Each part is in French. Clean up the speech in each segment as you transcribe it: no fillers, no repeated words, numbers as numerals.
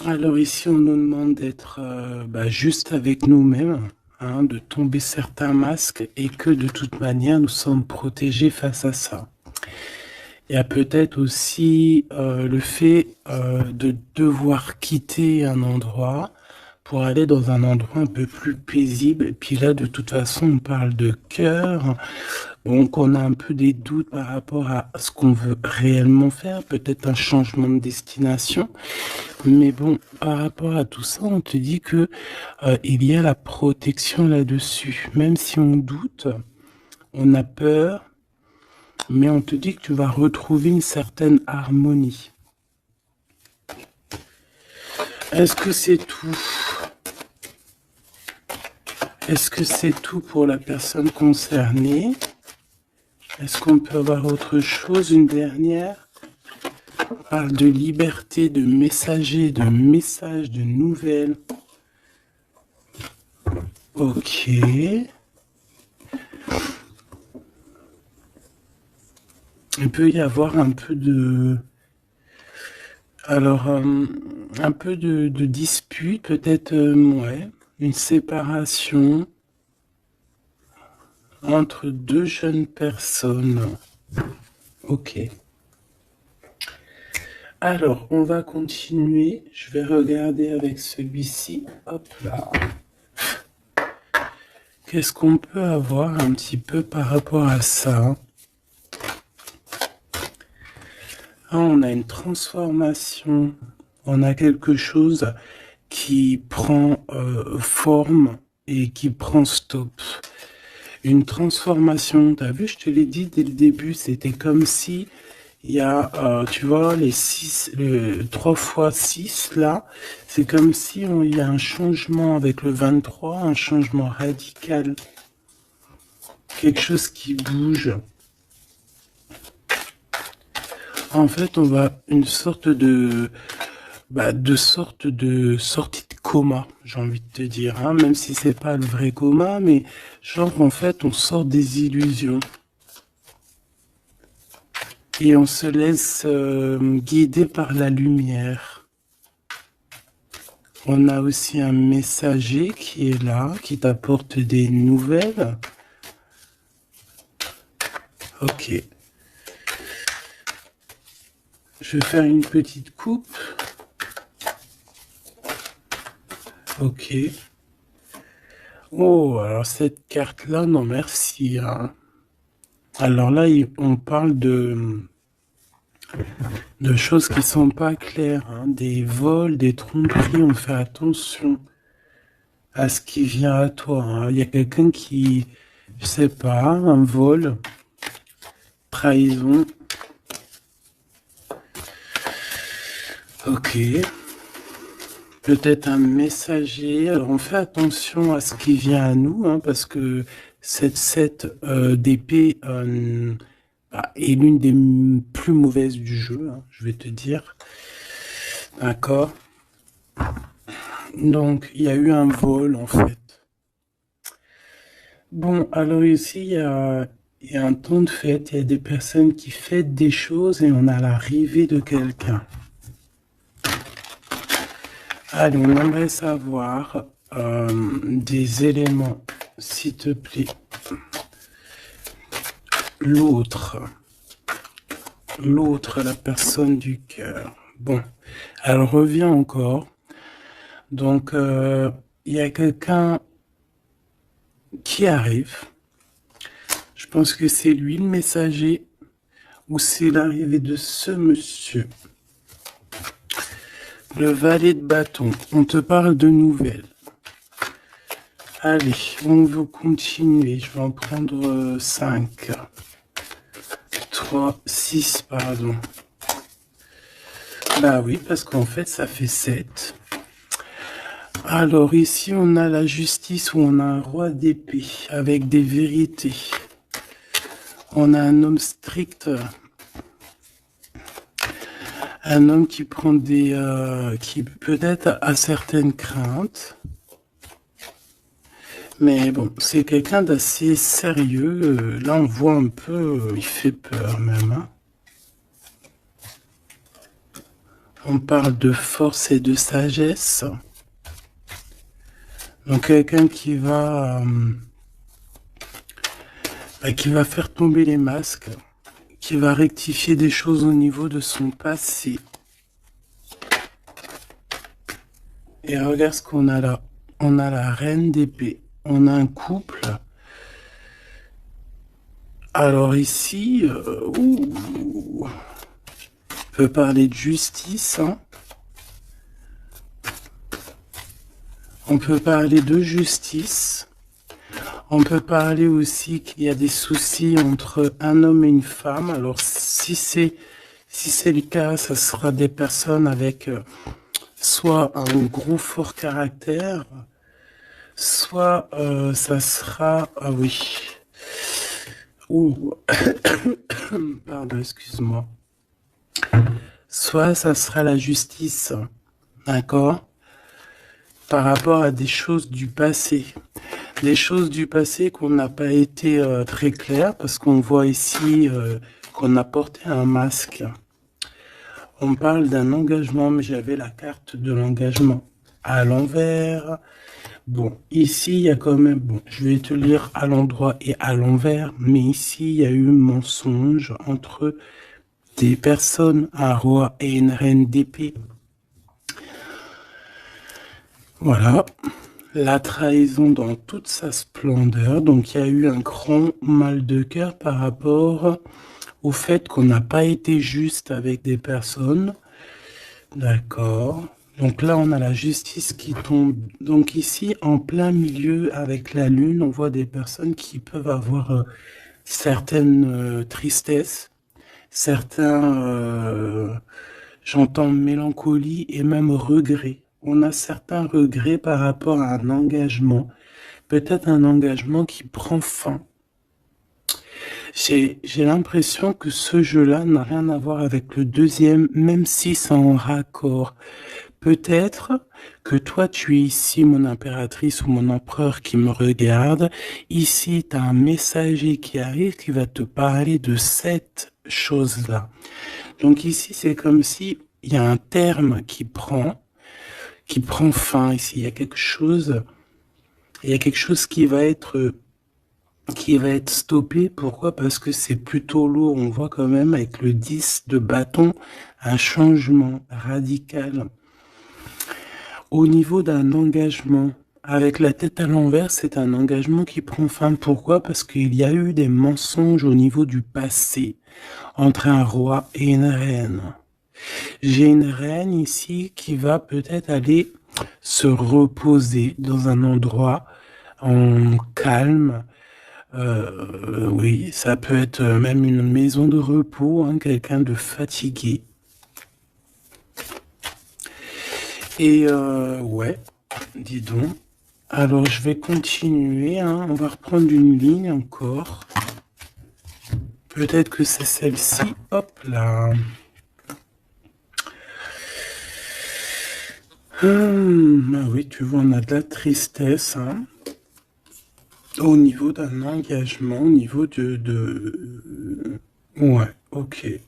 Alors ici, on nous demande d'être juste avec nous-mêmes, hein, de tomber certains masques et que de toute manière, nous sommes protégés face à ça. Il y a peut-être aussi le fait de devoir quitter un endroit pour aller dans un endroit un peu plus paisible. Et puis là, de toute façon, on parle de cœur. Donc, on a un peu des doutes par rapport à ce qu'on veut réellement faire, peut-être un changement de destination. Mais bon, par rapport à tout ça, on te dit que il y a la protection là-dessus. Même si on doute, on a peur, mais on te dit que tu vas retrouver une certaine harmonie. Est-ce que c'est tout? Est-ce que c'est tout pour la personne concernée? Est-ce qu'on peut avoir autre chose, une dernière? On parle de liberté, de messager, de messages, de nouvelles. Ok. Il peut y avoir un peu de... Alors, un peu de dispute, peut-être, ouais, une séparation entre deux jeunes personnes. Ok. Alors, on va continuer. Je vais regarder avec celui-ci. Hop là. Qu'est-ce qu'on peut avoir un petit peu par rapport à ça? Ah, on a une transformation. On a quelque chose qui prend forme et qui prend stop. Une transformation. T'as vu, je te l'ai dit dès le début, c'était comme si il y a, tu vois, les 3 fois 6 là, c'est comme si il y a un changement avec le 23, un changement radical. Quelque chose qui bouge. En fait, on va une sorte de sortie de coma, j'ai envie de te dire, hein, même si c'est pas le vrai coma, mais genre en fait, on sort des illusions et on se laisse guider par la lumière. On a aussi un messager qui est là, qui t'apporte des nouvelles. Ok. Je vais faire une petite coupe. Ok. Oh, alors cette carte-là, non merci, hein. Alors là, on parle de choses qui sont pas claires, hein. Des vols, des tromperies, on fait attention à ce qui vient à toi, hein. Il y a quelqu'un qui, je sais pas, un vol, trahison. Ok. Peut-être un messager. Alors on fait attention à ce qui vient à nous, hein, parce que cette 7 d'épée est l'une des plus mauvaises du jeu, hein, je vais te dire. D'accord. Donc il y a eu un vol en fait. Bon, alors ici il y a un temps de fête, il y a des personnes qui fêtent des choses et on a l'arrivée de quelqu'un. Allez, on aimerait savoir des éléments, s'il te plaît. L'autre, la personne du cœur. Bon, elle revient encore. Donc, il y a quelqu'un qui arrive. Je pense que c'est lui le messager ou c'est l'arrivée de ce monsieur. Le valet de bâton. On te parle de nouvelles. Allez, on va continuer. Je vais en prendre 5. 3, 6, pardon. Bah oui, parce qu'en fait, ça fait 7. Alors ici, on a la justice où on a un roi d'épée avec des vérités. On a un homme strict. Un homme qui prend qui peut-être a certaines craintes. Mais bon, c'est quelqu'un d'assez sérieux. Là, on voit un peu, il fait peur même, hein. On parle de force et de sagesse. Donc quelqu'un qui va faire tomber les masques, qui va rectifier des choses au niveau de son passé. Et regarde ce qu'on a là. On a la reine d'épée. On a un couple. Alors ici, on peut parler de justice. Hein. On peut parler de justice. On peut parler aussi qu'il y a des soucis entre un homme et une femme. Alors si c'est le cas, ça sera des personnes avec soit un gros fort caractère, soit ça sera... Ah oui. Ouh. Pardon, excuse-moi. Soit ça sera la justice, d'accord, par rapport à des choses du passé. Des choses du passé qu'on n'a pas été très clair, parce qu'on voit ici qu'on a porté un masque. On parle d'un engagement, mais j'avais la carte de l'engagement à l'envers. Bon, ici, il y a quand même... Bon, je vais te lire à l'endroit et à l'envers, mais ici, il y a eu mensonge entre des personnes, un roi et une reine d'épée. Voilà. La trahison dans toute sa splendeur. Donc, il y a eu un grand mal de cœur par rapport au fait qu'on n'a pas été juste avec des personnes. D'accord. Donc là, on a la justice qui tombe. Donc ici, en plein milieu avec la lune, on voit des personnes qui peuvent avoir certaines tristesses, certains, j'entends mélancolie et même regret. On a certains regrets par rapport à un engagement, peut-être un engagement qui prend fin. J'ai l'impression que ce jeu-là n'a rien à voir avec le deuxième, même si c'est en raccord. Peut-être que toi, tu es ici, mon impératrice ou mon empereur qui me regarde. Ici, tu as un messager qui arrive qui va te parler de cette chose-là. Donc ici, c'est comme si il y a un terme qui prend fin ici. Il y a quelque chose qui va être stoppé. Pourquoi? Parce que c'est plutôt lourd. On voit quand même avec le 10 de bâton un changement radical. Au niveau d'un engagement, avec la tête à l'envers, c'est un engagement qui prend fin. Pourquoi? Parce qu'il y a eu des mensonges au niveau du passé entre un roi et une reine. J'ai une reine ici qui va peut-être aller se reposer dans un endroit en calme. Oui, ça peut être même une maison de repos, hein, quelqu'un de fatigué. Et ouais, dis donc. Alors, je vais continuer, hein. On va reprendre une ligne encore. Peut-être que c'est celle-ci. Hop là. Ah oui, tu vois, on a de la tristesse, hein. Au niveau d'un engagement, au niveau Ouais, ok.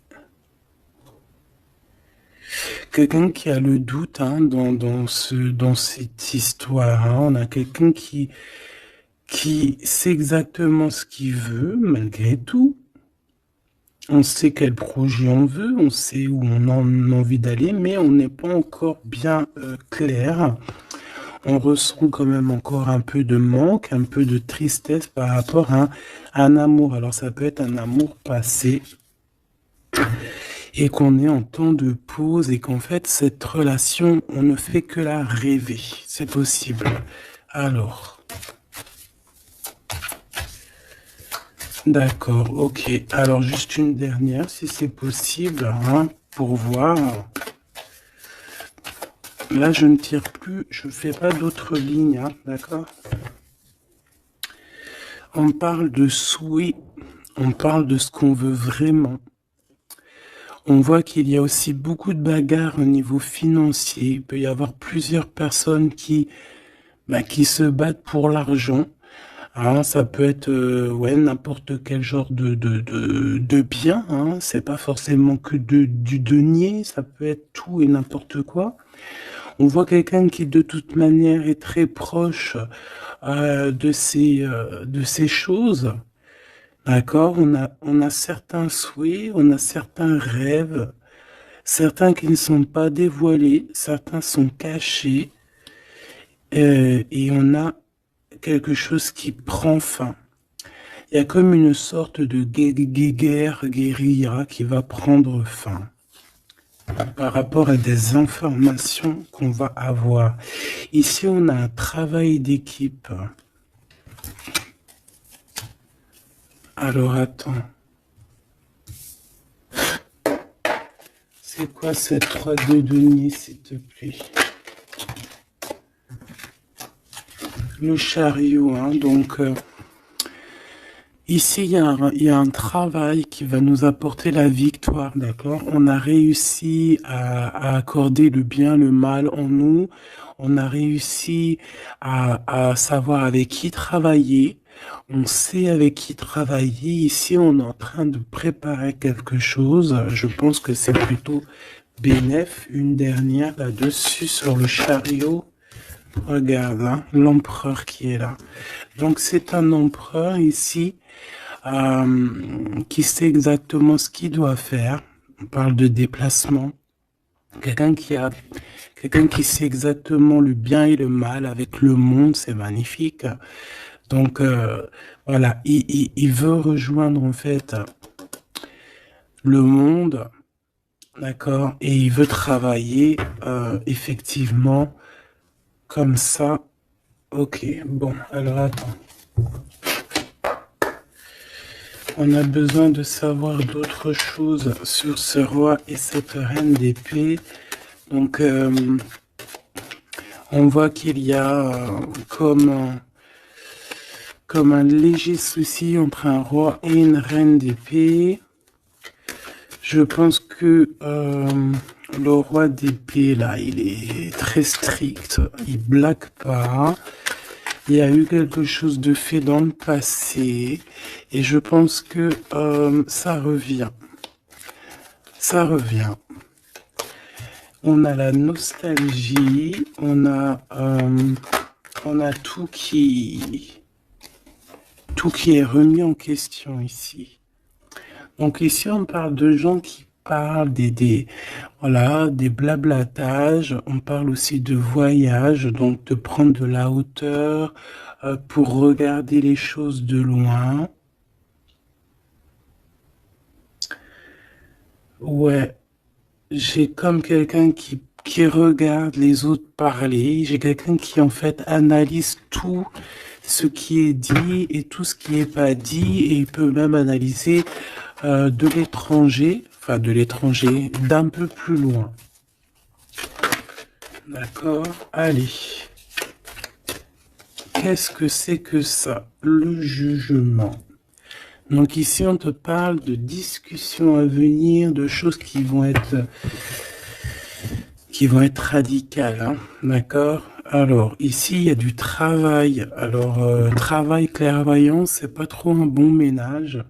Quelqu'un qui a le doute, hein, dans cette histoire, hein. On a quelqu'un qui sait exactement ce qu'il veut, malgré tout. On sait quel projet on veut, on sait où on a envie d'aller, mais on n'est pas encore bien clair. On ressent quand même encore un peu de manque, un peu de tristesse par rapport à un amour. Alors ça peut être un amour passé et qu'on est en temps de pause et qu'en fait cette relation, on ne fait que la rêver. C'est possible. Alors... D'accord, ok. Alors, juste une dernière, si c'est possible, hein, pour voir. Là, je ne tire plus, je ne fais pas d'autres lignes, hein, d'accord? On parle de souhait, on parle de ce qu'on veut vraiment. On voit qu'il y a aussi beaucoup de bagarres au niveau financier. Il peut y avoir plusieurs personnes qui se battent pour l'argent. Hein, ça peut être ouais, n'importe quel genre de bien, hein. C'est pas forcément que du denier, ça peut être tout et n'importe quoi. On voit quelqu'un qui de toute manière est très proche de ces choses. D'accord? On a certains souhaits, on a certains rêves, certains qui ne sont pas dévoilés, certains sont cachés, et on a quelque chose qui prend fin. Il y a comme une sorte de guerre, guérilla qui va prendre fin par rapport à des informations qu'on va avoir. Ici, on a un travail d'équipe. Alors, attends. C'est quoi cette 3 de denier, s'il te plaît? Le chariot, hein, donc... ici, il y a un travail qui va nous apporter la victoire, d'accord? On a réussi à accorder le bien, le mal en nous. On a réussi à savoir avec qui travailler. On sait avec qui travailler. Ici, on est en train de préparer quelque chose. Je pense que c'est plutôt bénéf. Une dernière là-dessus sur le chariot. Regarde, hein, l'empereur qui est là. Donc, c'est un empereur ici qui sait exactement ce qu'il doit faire. On parle de déplacement. Quelqu'un qui sait exactement le bien et le mal avec le monde, c'est magnifique. Donc, voilà, il veut rejoindre en fait le monde, d'accord, et il veut travailler effectivement comme ça. Ok, bon, alors attends. On a besoin de savoir d'autres choses sur ce roi et cette reine d'épée. Donc, on voit qu'il y a comme un léger souci entre un roi et une reine d'épée. Je pense que le roi d'épée, là, il est très strict. Il blague pas. Il y a eu quelque chose de fait dans le passé. Et je pense que ça revient. Ça revient. On a la nostalgie. On a tout qui est remis en question ici. Donc ici, on parle de gens qui parlent voilà, des blablatages. On parle aussi de voyage, donc de prendre de la hauteur pour regarder les choses de loin. Ouais, j'ai comme quelqu'un qui regarde les autres parler. J'ai quelqu'un qui, en fait, analyse tout ce qui est dit et tout ce qui n'est pas dit. Et il peut même analyser de l'étranger, enfin de l'étranger, d'un peu plus loin. D'accord? Allez. Qu'est-ce que c'est que ça? Le jugement. Donc ici, on te parle de discussions à venir, de choses qui vont être radicales, hein, d'accord? Alors, ici, il y a du travail. Alors, travail clairvoyant, c'est pas trop un bon ménage,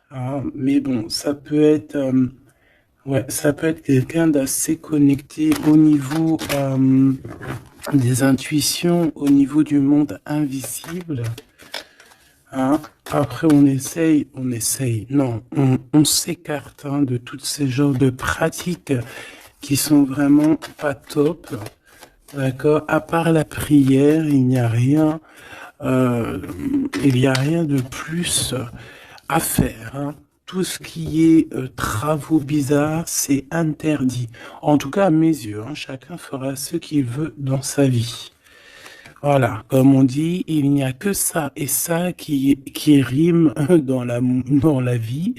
hein, mais bon, ça peut être, ouais, ça peut être quelqu'un d'assez connecté au niveau des intuitions, au niveau du monde invisible. Hein. Après, on s'écarte hein, de tous ces genres de pratiques qui sont vraiment pas top. D'accord? À part la prière, il n'y a rien de plus à faire. Hein. Tout ce qui est travaux bizarres, c'est interdit. En tout cas, à mes yeux, hein, chacun fera ce qu'il veut dans sa vie. Voilà, comme on dit, il n'y a que ça et ça qui rime dans la vie,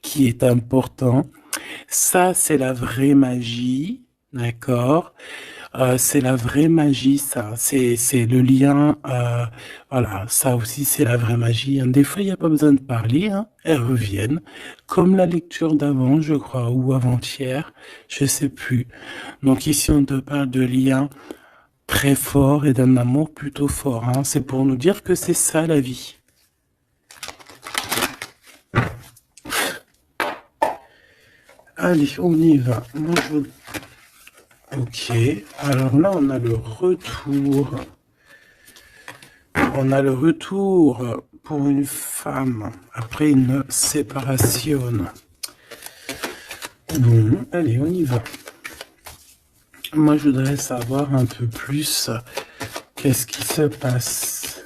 qui est important. Ça, c'est la vraie magie, d'accord? C'est la vraie magie, ça. C'est le lien. Voilà, ça aussi, c'est la vraie magie. Hein. Des fois, il n'y a pas besoin de parler. Hein. Elles reviennent. Comme la lecture d'avant, je crois, ou avant-hier, je sais plus. Donc ici, on te parle de lien très fort et d'un amour plutôt fort. Hein. C'est pour nous dire que c'est ça la vie. Allez, on y va. Moi, Ok, alors là, on a le retour. On a le retour pour une femme après une séparation. Bon, allez, on y va. Moi, je voudrais savoir un peu plus qu'est-ce qui se passe.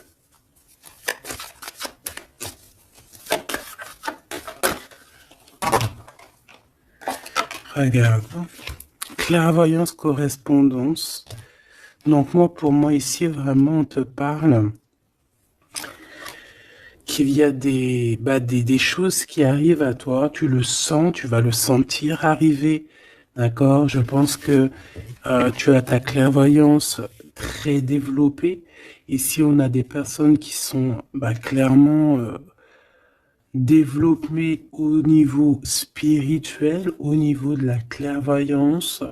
Regarde. Clairvoyance, correspondance. Donc moi, pour moi, ici, vraiment, on te parle qu'il y a des choses qui arrivent à toi. Tu le sens, tu vas le sentir arriver. D'accord? Je pense que tu as ta clairvoyance très développée. Ici, on a des personnes qui sont clairement développées au niveau spirituel, au niveau de la clairvoyance,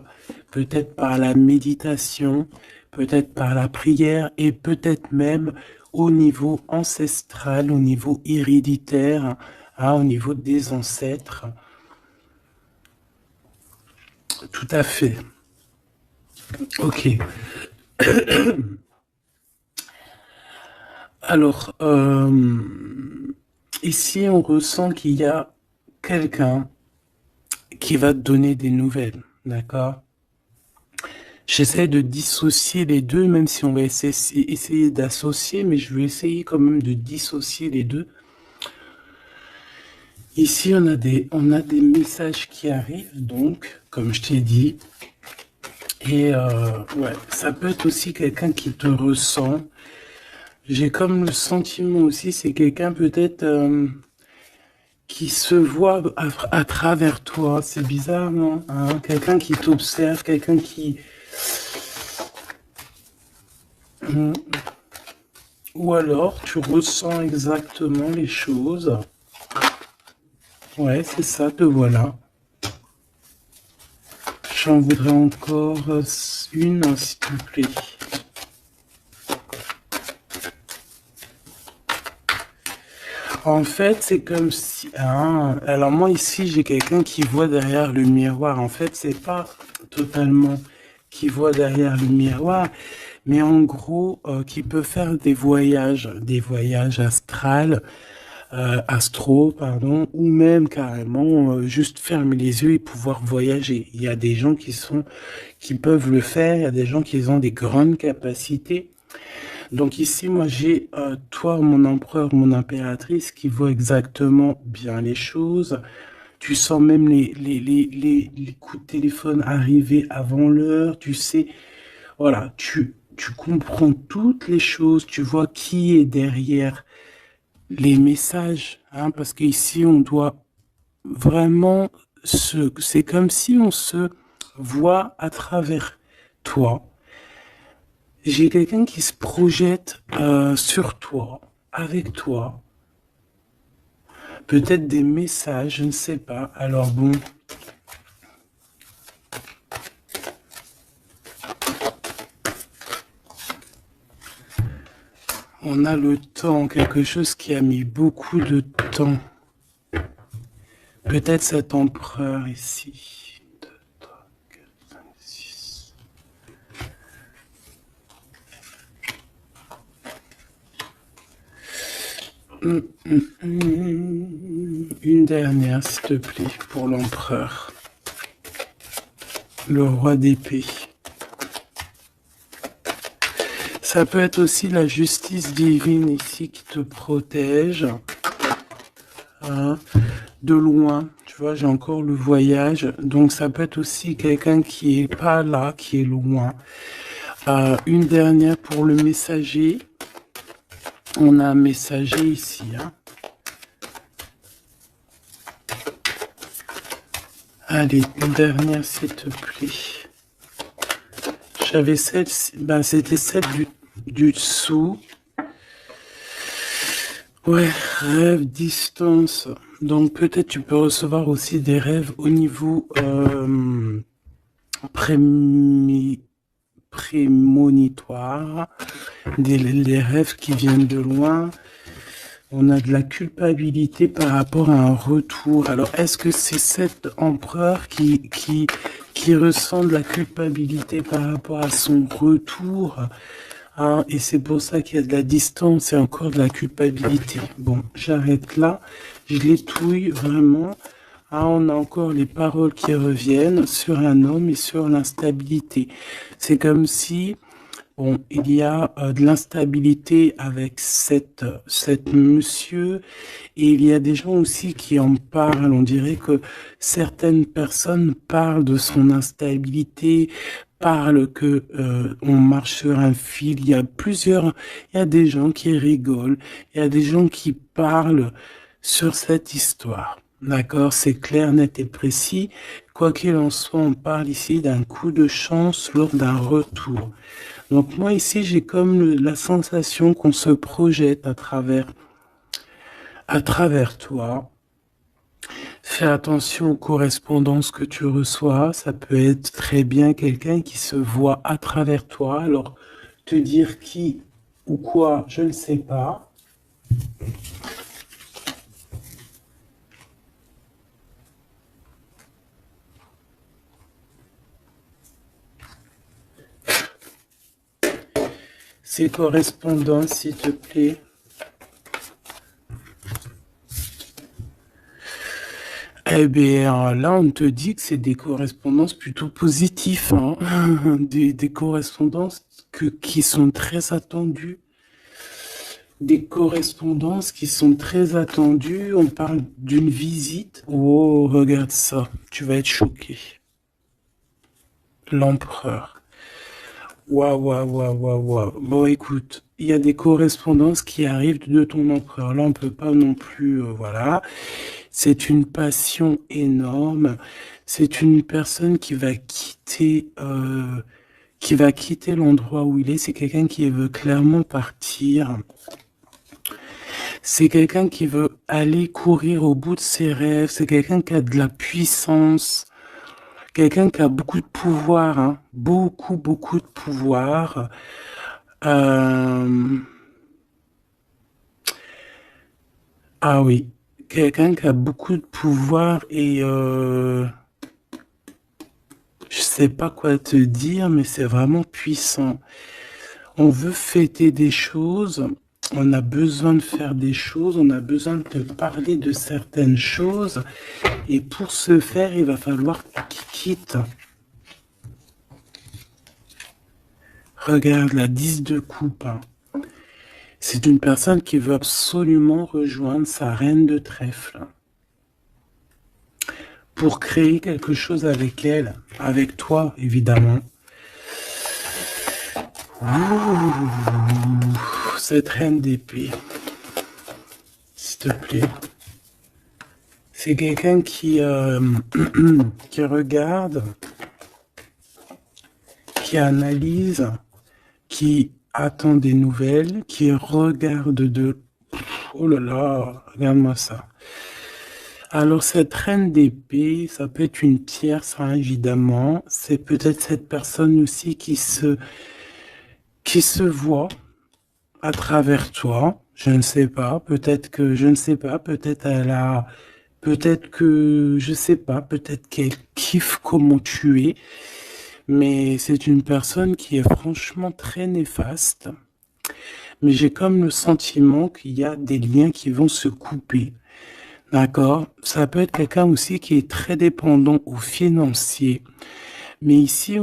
peut-être par la méditation, peut-être par la prière et peut-être même au niveau ancestral, au niveau héréditaire, au niveau des ancêtres. Tout à fait. Ok. Alors, ici, on ressent qu'il y a quelqu'un qui va te donner des nouvelles, d'accord? J'essaie de dissocier les deux, même si on va essayer d'associer, mais je vais essayer quand même de dissocier les deux. Ici, on a des messages qui arrivent, donc, comme je t'ai dit. Et ouais, ça peut être aussi quelqu'un qui te ressent. J'ai comme le sentiment aussi, c'est quelqu'un peut-être qui se voit à travers toi. C'est bizarre, non? Hein, quelqu'un qui t'observe, quelqu'un qui... Ou alors, tu ressens exactement les choses. Ouais, c'est ça, te voilà. J'en voudrais encore une, s'il te plaît. En fait, c'est comme si... alors moi, ici, j'ai quelqu'un qui voit derrière le miroir. En fait, c'est pas totalement qui voit derrière le miroir, mais en gros, qui peut faire des voyages astro, pardon, ou même carrément juste fermer les yeux et pouvoir voyager. Il y a des gens qui peuvent le faire, il y a des gens qui ont des grandes capacités. Donc ici, moi, j'ai toi, mon empereur, mon impératrice, qui voit exactement bien les choses. Tu sens même les coups de téléphone arriver avant l'heure. Tu sais, voilà, tu comprends toutes les choses. Tu vois qui est derrière les messages, hein, parce qu'ici, on doit vraiment c'est comme si on se voit à travers toi. J'ai quelqu'un qui se projette sur toi, avec toi. Peut-être des messages, je ne sais pas. Alors bon. On a le temps, quelque chose qui a mis beaucoup de temps. Peut-être cet empereur ici. 2, 3, 4, 5, 6. Une dernière, s'il te plaît, pour l'empereur. Le roi d'épée. Ça peut être aussi la justice divine ici qui te protège. Hein, de loin, tu vois, j'ai encore le voyage. Donc ça peut être aussi quelqu'un qui est pas là, qui est loin. Une dernière pour le messager. On a un messager ici. Hein. Allez, une dernière, s'il te plaît. J'avais celle, c'était celle du dessous. Ouais, rêve, distance. Donc peut-être tu peux recevoir aussi des rêves au niveau prémonitoire, des rêves qui viennent de loin. On a de la culpabilité par rapport à un retour. Alors, est-ce que c'est cet empereur qui ressent de la culpabilité par rapport à son retour, hein, et c'est pour ça qu'il y a de la distance et encore de la culpabilité. Bon, j'arrête là. Je l'étouille vraiment. Ah, on a encore les paroles qui reviennent sur un homme et sur l'instabilité. C'est comme si, bon, il y a de l'instabilité avec cette monsieur, et il y a des gens aussi qui en parlent. On dirait que certaines personnes parlent de son instabilité, parlent que on marche sur un fil. Il y a des gens qui rigolent, il y a des gens qui parlent sur cette histoire. D'accord, c'est clair, net et précis. Quoi qu'il en soit, on parle ici d'un coup de chance lors d'un retour. Donc moi ici, j'ai comme la sensation qu'on se projette à travers toi. Fais attention aux correspondances que tu reçois. Ça peut être très bien quelqu'un qui se voit à travers toi. Alors, te dire qui ou quoi, je ne sais pas. Ces correspondances, s'il te plaît. Eh bien, là, on te dit que c'est des correspondances plutôt positives, hein. Des correspondances qui sont très attendues. Des correspondances qui sont très attendues. On parle d'une visite. Oh, regarde ça. Tu vas être choqué. L'empereur. Waouh, waouh, waouh, waouh, waouh. Bon, écoute, il y a des correspondances qui arrivent de ton empereur. Là, on peut pas non plus, voilà. C'est une passion énorme. C'est une personne qui va quitter l'endroit où il est. C'est quelqu'un qui veut clairement partir. C'est quelqu'un qui veut aller courir au bout de ses rêves. C'est quelqu'un qui a de la puissance. Quelqu'un qui a beaucoup de pouvoir, hein. Beaucoup, beaucoup de pouvoir. Euh, Ah oui, quelqu'un qui a beaucoup de pouvoir et je sais pas quoi te dire, mais c'est vraiment puissant. On veut fêter des choses, on a besoin de faire des choses, on a besoin de te parler de certaines choses, et pour ce faire, il va falloir qu'il quitte. Regarde la 10 de coupe, hein. C'est une personne qui veut absolument rejoindre sa reine de trèfle pour créer quelque chose avec elle, avec toi, évidemment. Ouh, cette reine d'épée, s'il te plaît. C'est quelqu'un qui regarde, qui analyse, qui attend des nouvelles, qui regarde de... Oh là là, regarde-moi ça. Alors cette reine d'épée, ça peut être une tierce, hein, évidemment. C'est peut-être cette personne aussi qui se voit à travers toi. Je ne sais pas. Peut-être que, je ne sais pas. Peut-être que, je sais pas. Peut-être qu'elle kiffe comment tu es. Mais c'est une personne qui est franchement très néfaste. Mais j'ai comme le sentiment qu'il y a des liens qui vont se couper. D'accord? Ça peut être quelqu'un aussi qui est très dépendant au financier. Mais ici,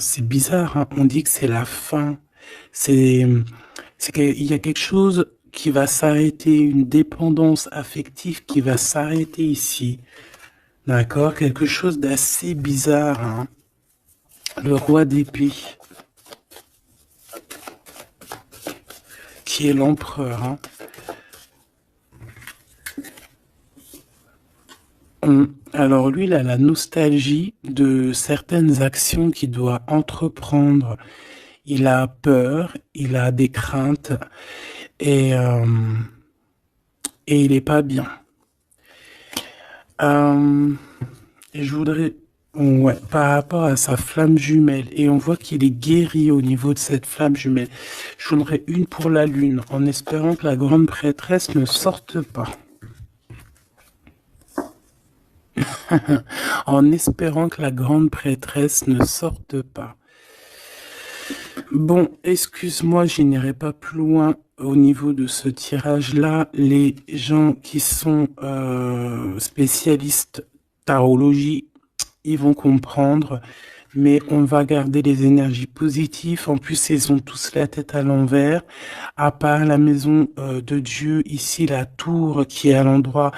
c'est bizarre, hein. On dit que c'est la fin. C'est, c'est qu'il y a quelque chose qui va s'arrêter, une dépendance affective qui va s'arrêter ici. D'accord? Quelque chose d'assez bizarre, hein. Le roi d'épée, qui est l'empereur, hein. Alors lui, il a la nostalgie de certaines actions qu'il doit entreprendre. Il a peur, il a des craintes et, euh, et il est pas bien. Euh, et je voudrais Ouais, par rapport à sa flamme jumelle. Et on voit qu'il est guéri au niveau de cette flamme jumelle. Je voudrais une pour la lune, en espérant que la grande prêtresse ne sorte pas. En espérant que la grande prêtresse ne sorte pas. Bon, excuse-moi, je n'irai pas plus loin au niveau de ce tirage-là. Les gens qui sont spécialistes tarologie, ils vont comprendre, mais on va garder les énergies positives. En plus, ils ont tous la tête à l'envers. À part la maison de Dieu, ici, la tour qui est à l'endroit,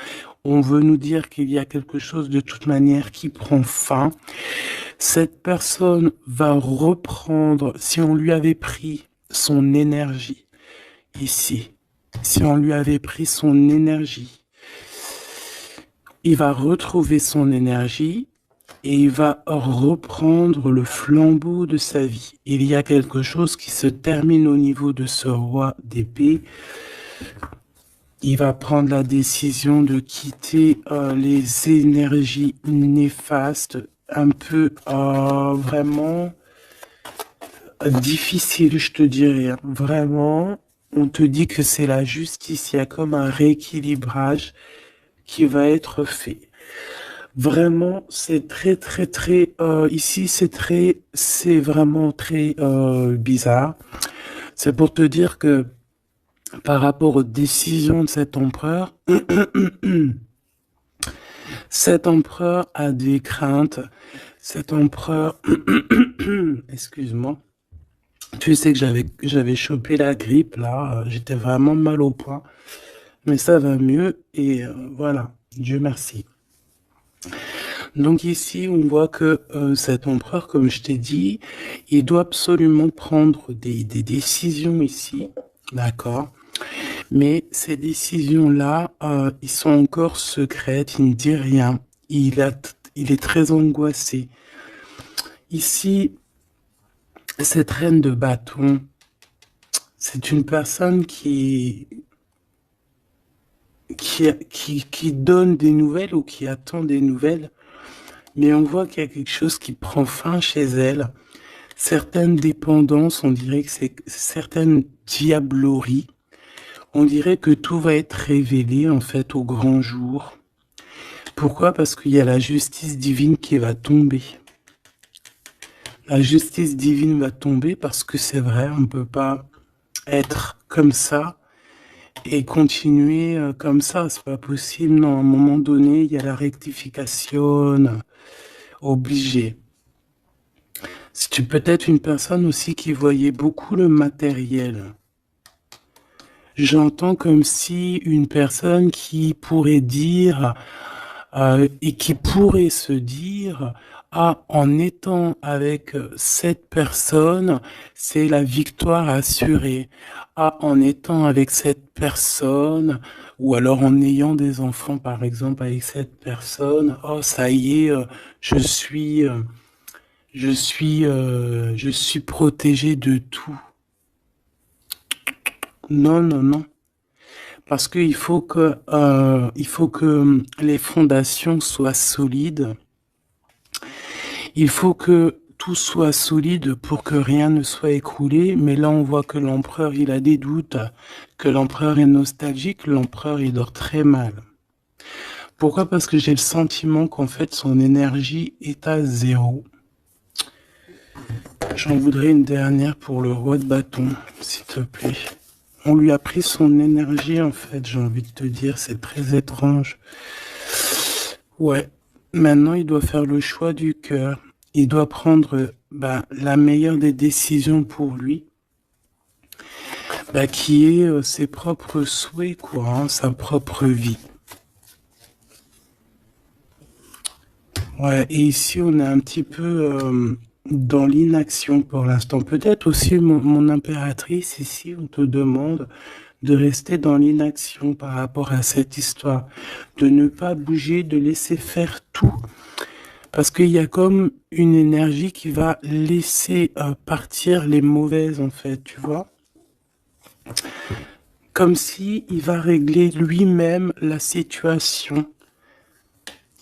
on veut nous dire qu'il y a quelque chose de toute manière qui prend fin. Cette personne va reprendre, si on lui avait pris son énergie, ici, si on lui avait pris son énergie, il va retrouver son énergie et il va reprendre le flambeau de sa vie. Il y a quelque chose qui se termine au niveau de ce roi d'épée. Il va prendre la décision de quitter les énergies néfastes, un peu vraiment difficile, je te dirais. Vraiment, on te dit que c'est la justice. Il y a comme un rééquilibrage qui va être fait. Vraiment, c'est très, ici, c'est vraiment très bizarre. C'est pour te dire que par rapport aux décisions de cet empereur a des craintes. Cet empereur, excuse-moi, tu sais que j'avais chopé la grippe là, j'étais vraiment mal au point, mais ça va mieux et voilà, Dieu merci. Donc ici, on voit que cet empereur, comme je t'ai dit, il doit absolument prendre des décisions ici, d'accord? Mais ces décisions-là, ils sont encore secrètes, il ne dit rien. Il est très angoissé. Ici, cette reine de bâton, c'est une personne qui donne des nouvelles ou qui attend des nouvelles, mais on voit qu'il y a quelque chose qui prend fin chez elle. Certaines dépendances, on dirait que c'est certaines diableries. On dirait que tout va être révélé en fait au grand jour. Pourquoi? Parce qu'il y a la justice divine qui va tomber. La justice divine va tomber parce que c'est vrai, on ne peut pas être comme ça et continuer comme ça. C'est pas possible. Non, à un moment donné, il y a la rectification obligée. Si tu peux être une personne aussi qui voyait beaucoup le matériel. J'entends comme si une personne qui pourrait dire et qui pourrait se dire ah, en étant avec cette personne, c'est la victoire assurée. Ah, en étant avec cette personne, ou alors en ayant des enfants, par exemple, avec cette personne, oh, ça y est, je suis protégé de tout. Non, non, non. Parce qu'il faut que les fondations soient solides. Il faut que tout soit solide pour que rien ne soit écroulé. Mais là, on voit que l'empereur, il a des doutes, que l'empereur est nostalgique, l'empereur, il dort très mal. Pourquoi? Parce que j'ai le sentiment qu'en fait, son énergie est à zéro. J'en voudrais une dernière pour le roi de bâton, s'il te plaît. On lui a pris son énergie, en fait, j'ai envie de te dire, c'est très étrange. Ouais, maintenant, il doit faire le choix du cœur. Il doit prendre la meilleure des décisions pour lui, qui est ses propres souhaits, quoi, hein, sa propre vie. Ouais, et ici, on est un petit peu dans l'inaction pour l'instant. Peut-être aussi, mon impératrice, ici, on te demande de rester dans l'inaction par rapport à cette histoire, de ne pas bouger, de laisser faire tout. Parce qu'il y a comme une énergie qui va laisser partir les mauvaises, en fait, tu vois. Comme si il va régler lui-même la situation.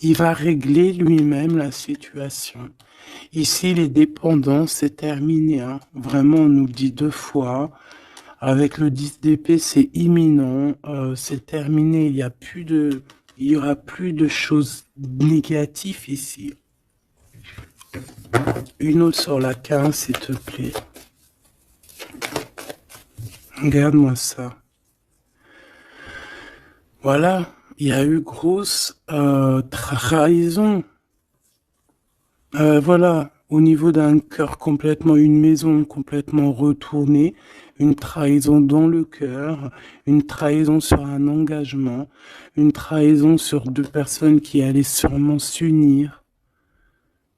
Il va régler lui-même la situation. Ici, les dépendances, c'est terminé, hein. Vraiment, on nous le dit 2 fois. Avec le 10 d'épée, c'est imminent, c'est terminé. Il y aura plus de choses négatives ici. Une autre sur la 15, s'il te plaît. Regarde-moi ça. Voilà, il y a eu grosse trahison. Voilà, au niveau d'un cœur complètement, une maison complètement retournée, une trahison dans le cœur, une trahison sur un engagement, une trahison sur 2 personnes qui allaient sûrement s'unir,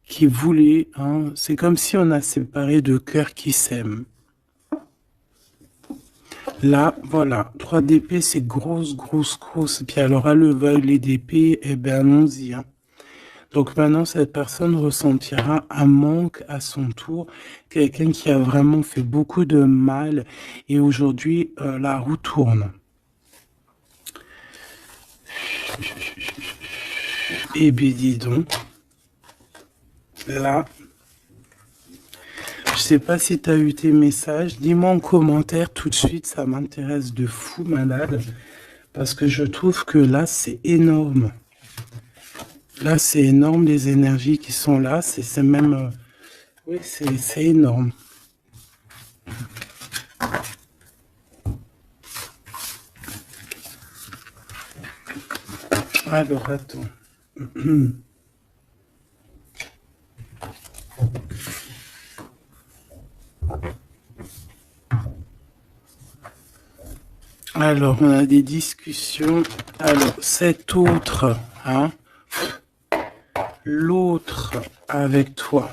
qui voulaient, hein, c'est comme si on a séparé 2 cœurs qui s'aiment. Là, voilà, 3 d'épée, c'est grosse, grosse, grosse. Puis alors, à le valet d'épée, eh ben, allons-y, hein. Donc maintenant, cette personne ressentira un manque à son tour, quelqu'un qui a vraiment fait beaucoup de mal, et aujourd'hui, la roue tourne. Eh bien, dis donc, là, je sais pas si tu as eu tes messages, dis-moi en commentaire tout de suite, ça m'intéresse de fou malade, parce que je trouve que là, c'est énorme. Là, c'est énorme, les énergies qui sont là, c'est même... oui, c'est énorme. Alors, attends. Alors, on a des discussions. Alors, cet autre, hein, l'autre avec toi.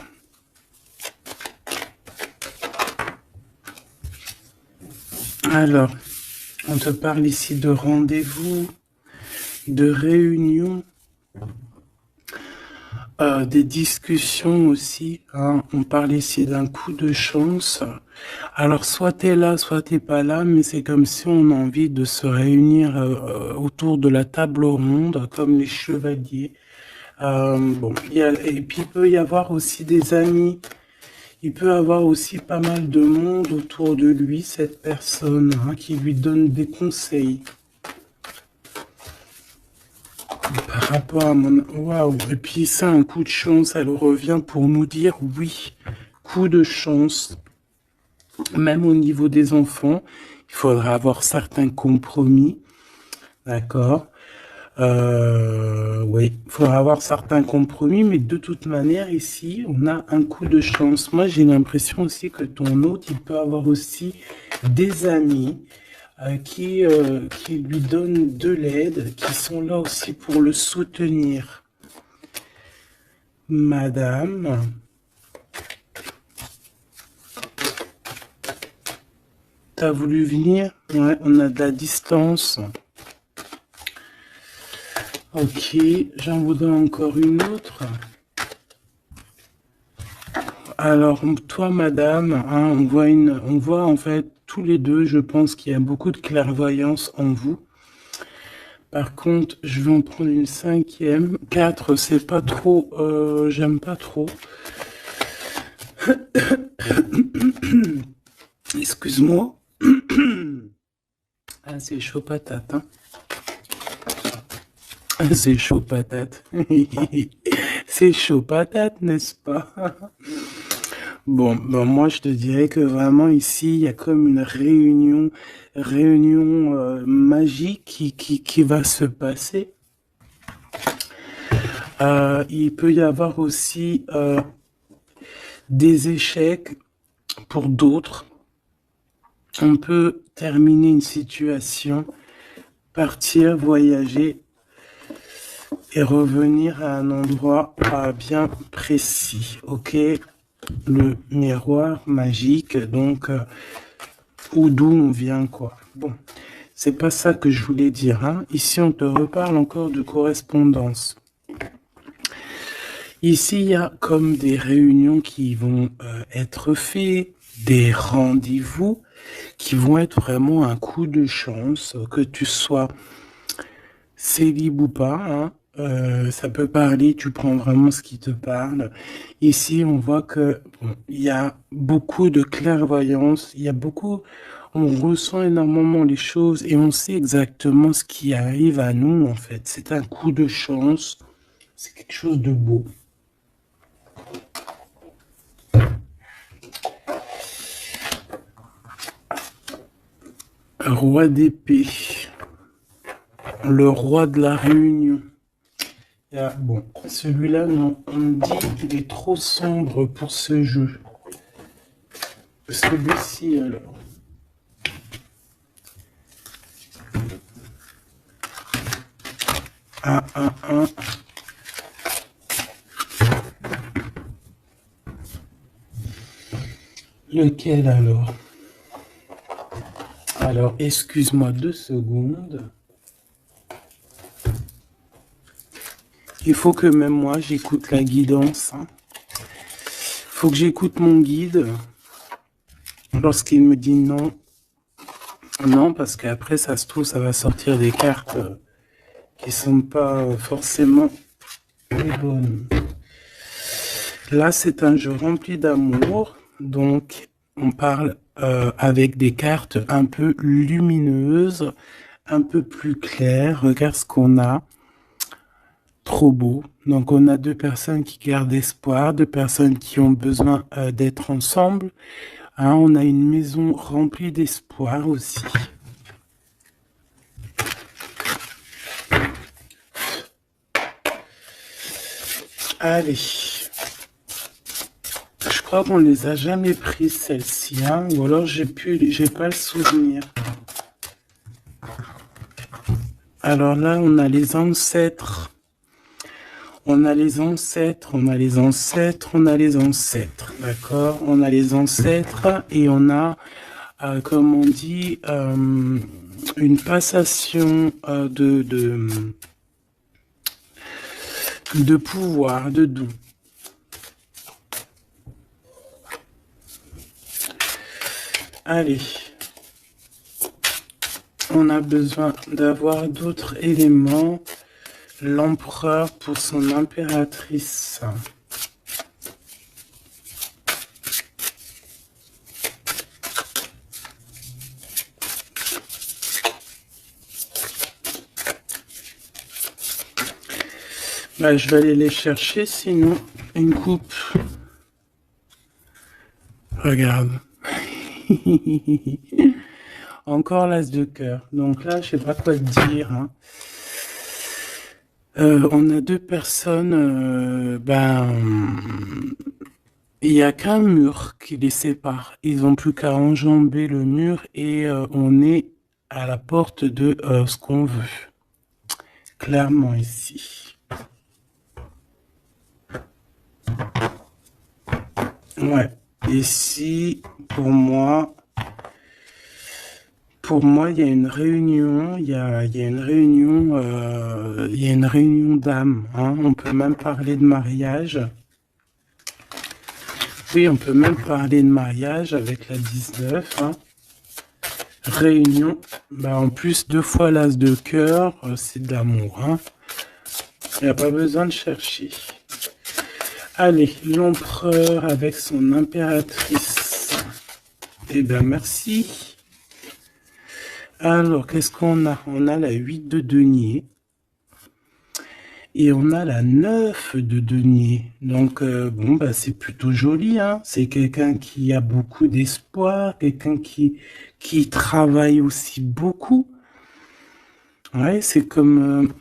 Alors, on te parle ici de rendez-vous, de réunion, des discussions aussi, hein. On parle ici d'un coup de chance. Alors, soit t'es là, soit t'es pas là, mais c'est comme si on a envie de se réunir autour de la table ronde, comme les chevaliers. Bon, et puis il peut y avoir aussi des amis. Il peut avoir aussi pas mal de monde autour de lui, cette personne, hein, qui lui donne des conseils. Par rapport à mon... Waouh. Et puis ça, un coup de chance, elle revient pour nous dire oui, coup de chance. Même au niveau des enfants, il faudra avoir certains compromis. D'accord. Oui, il faudra avoir certains compromis, mais de toute manière, ici, on a un coup de chance. Moi, j'ai l'impression aussi que ton hôte, il peut avoir aussi des amis qui lui donnent de l'aide, qui sont là aussi pour le soutenir. Madame, t'as voulu venir? Ouais, on a de la distance. Ok, j'en voudrais encore une autre. Alors, toi, madame, hein, on voit en fait tous les deux, je pense qu'il y a beaucoup de clairvoyance en vous. Par contre, je vais en prendre une 5e. 4, c'est pas trop, j'aime pas trop. Excuse-moi. Ah, c'est chaud patate, hein. C'est chaud patate. C'est chaud patate, n'est-ce pas? Bon, ben moi je te dirais que vraiment ici, il y a comme une réunion magique qui va se passer. Il peut y avoir aussi des échecs pour d'autres. On peut terminer une situation, partir, voyager et revenir à un endroit bien précis, ok? Le miroir magique, donc, ou d'où on vient, quoi. Bon, c'est pas ça que je voulais dire, hein. Ici, on te reparle encore de correspondance. Ici, il y a comme des réunions qui vont être faites, des rendez-vous qui vont être vraiment un coup de chance, que tu sois célib ou pas, hein. ça peut parler, tu prends vraiment ce qui te parle. Ici, on voit que bon, il y a beaucoup de clairvoyance, il y a beaucoup, on ressent énormément les choses et on sait exactement ce qui arrive à nous, en fait. C'est un coup de chance, c'est quelque chose de beau. Roi d'épée, le roi de la réunion. Bon, celui-là, non, on me dit qu'il est trop sombre pour ce jeu. Celui-ci, alors. Un. Lequel alors? Alors, excuse-moi 2 secondes. Il faut que même moi, j'écoute la guidance. Faut que j'écoute mon guide lorsqu'il me dit non. Non, parce qu'après, ça se trouve, ça va sortir des cartes qui sont pas forcément les bonnes. Là, c'est un jeu rempli d'amour, donc on parle avec des cartes un peu lumineuses, un peu plus claires. Regarde ce qu'on a. Trop beau. Donc on a 2 personnes qui gardent espoir, 2 personnes qui ont besoin d'être ensemble. Hein, on a une maison remplie d'espoir aussi. Allez. Je crois qu'on les a jamais prises celles-ci, hein, ou alors j'ai pas le souvenir. Alors là, on a les ancêtres. On a les ancêtres, on a les ancêtres, on a les ancêtres, d'accord? On a les ancêtres et on a, comme on dit, une passation de pouvoir, de don. Allez, on a besoin d'avoir d'autres éléments. L'empereur pour son impératrice. Bah, je vais aller les chercher, sinon une coupe. Regarde. Encore l'as de cœur. Donc là, je sais pas quoi te dire. Hein. On a 2 personnes, il n'y a qu'un mur qui les sépare. Ils n'ont plus qu'à enjamber le mur et on est à la porte de ce qu'on veut. Clairement ici. Ouais. Ici, pour moi, il y a une réunion, il y a une réunion d'âmes. Hein. On peut même parler de mariage. Oui, on peut même parler de mariage avec la 19. Hein. Réunion. Bah, en plus, 2 fois l'as de cœur, c'est de l'amour. Hein. Il n'y a pas besoin de chercher. Allez, l'empereur avec son impératrice. Eh bien, merci. Alors, qu'est-ce qu'on a? On a la 8 de denier. Et on a la 9 de denier. Donc, bon, bah, c'est plutôt joli. Hein. C'est quelqu'un qui a beaucoup d'espoir, quelqu'un qui travaille aussi beaucoup. Ouais, c'est comme...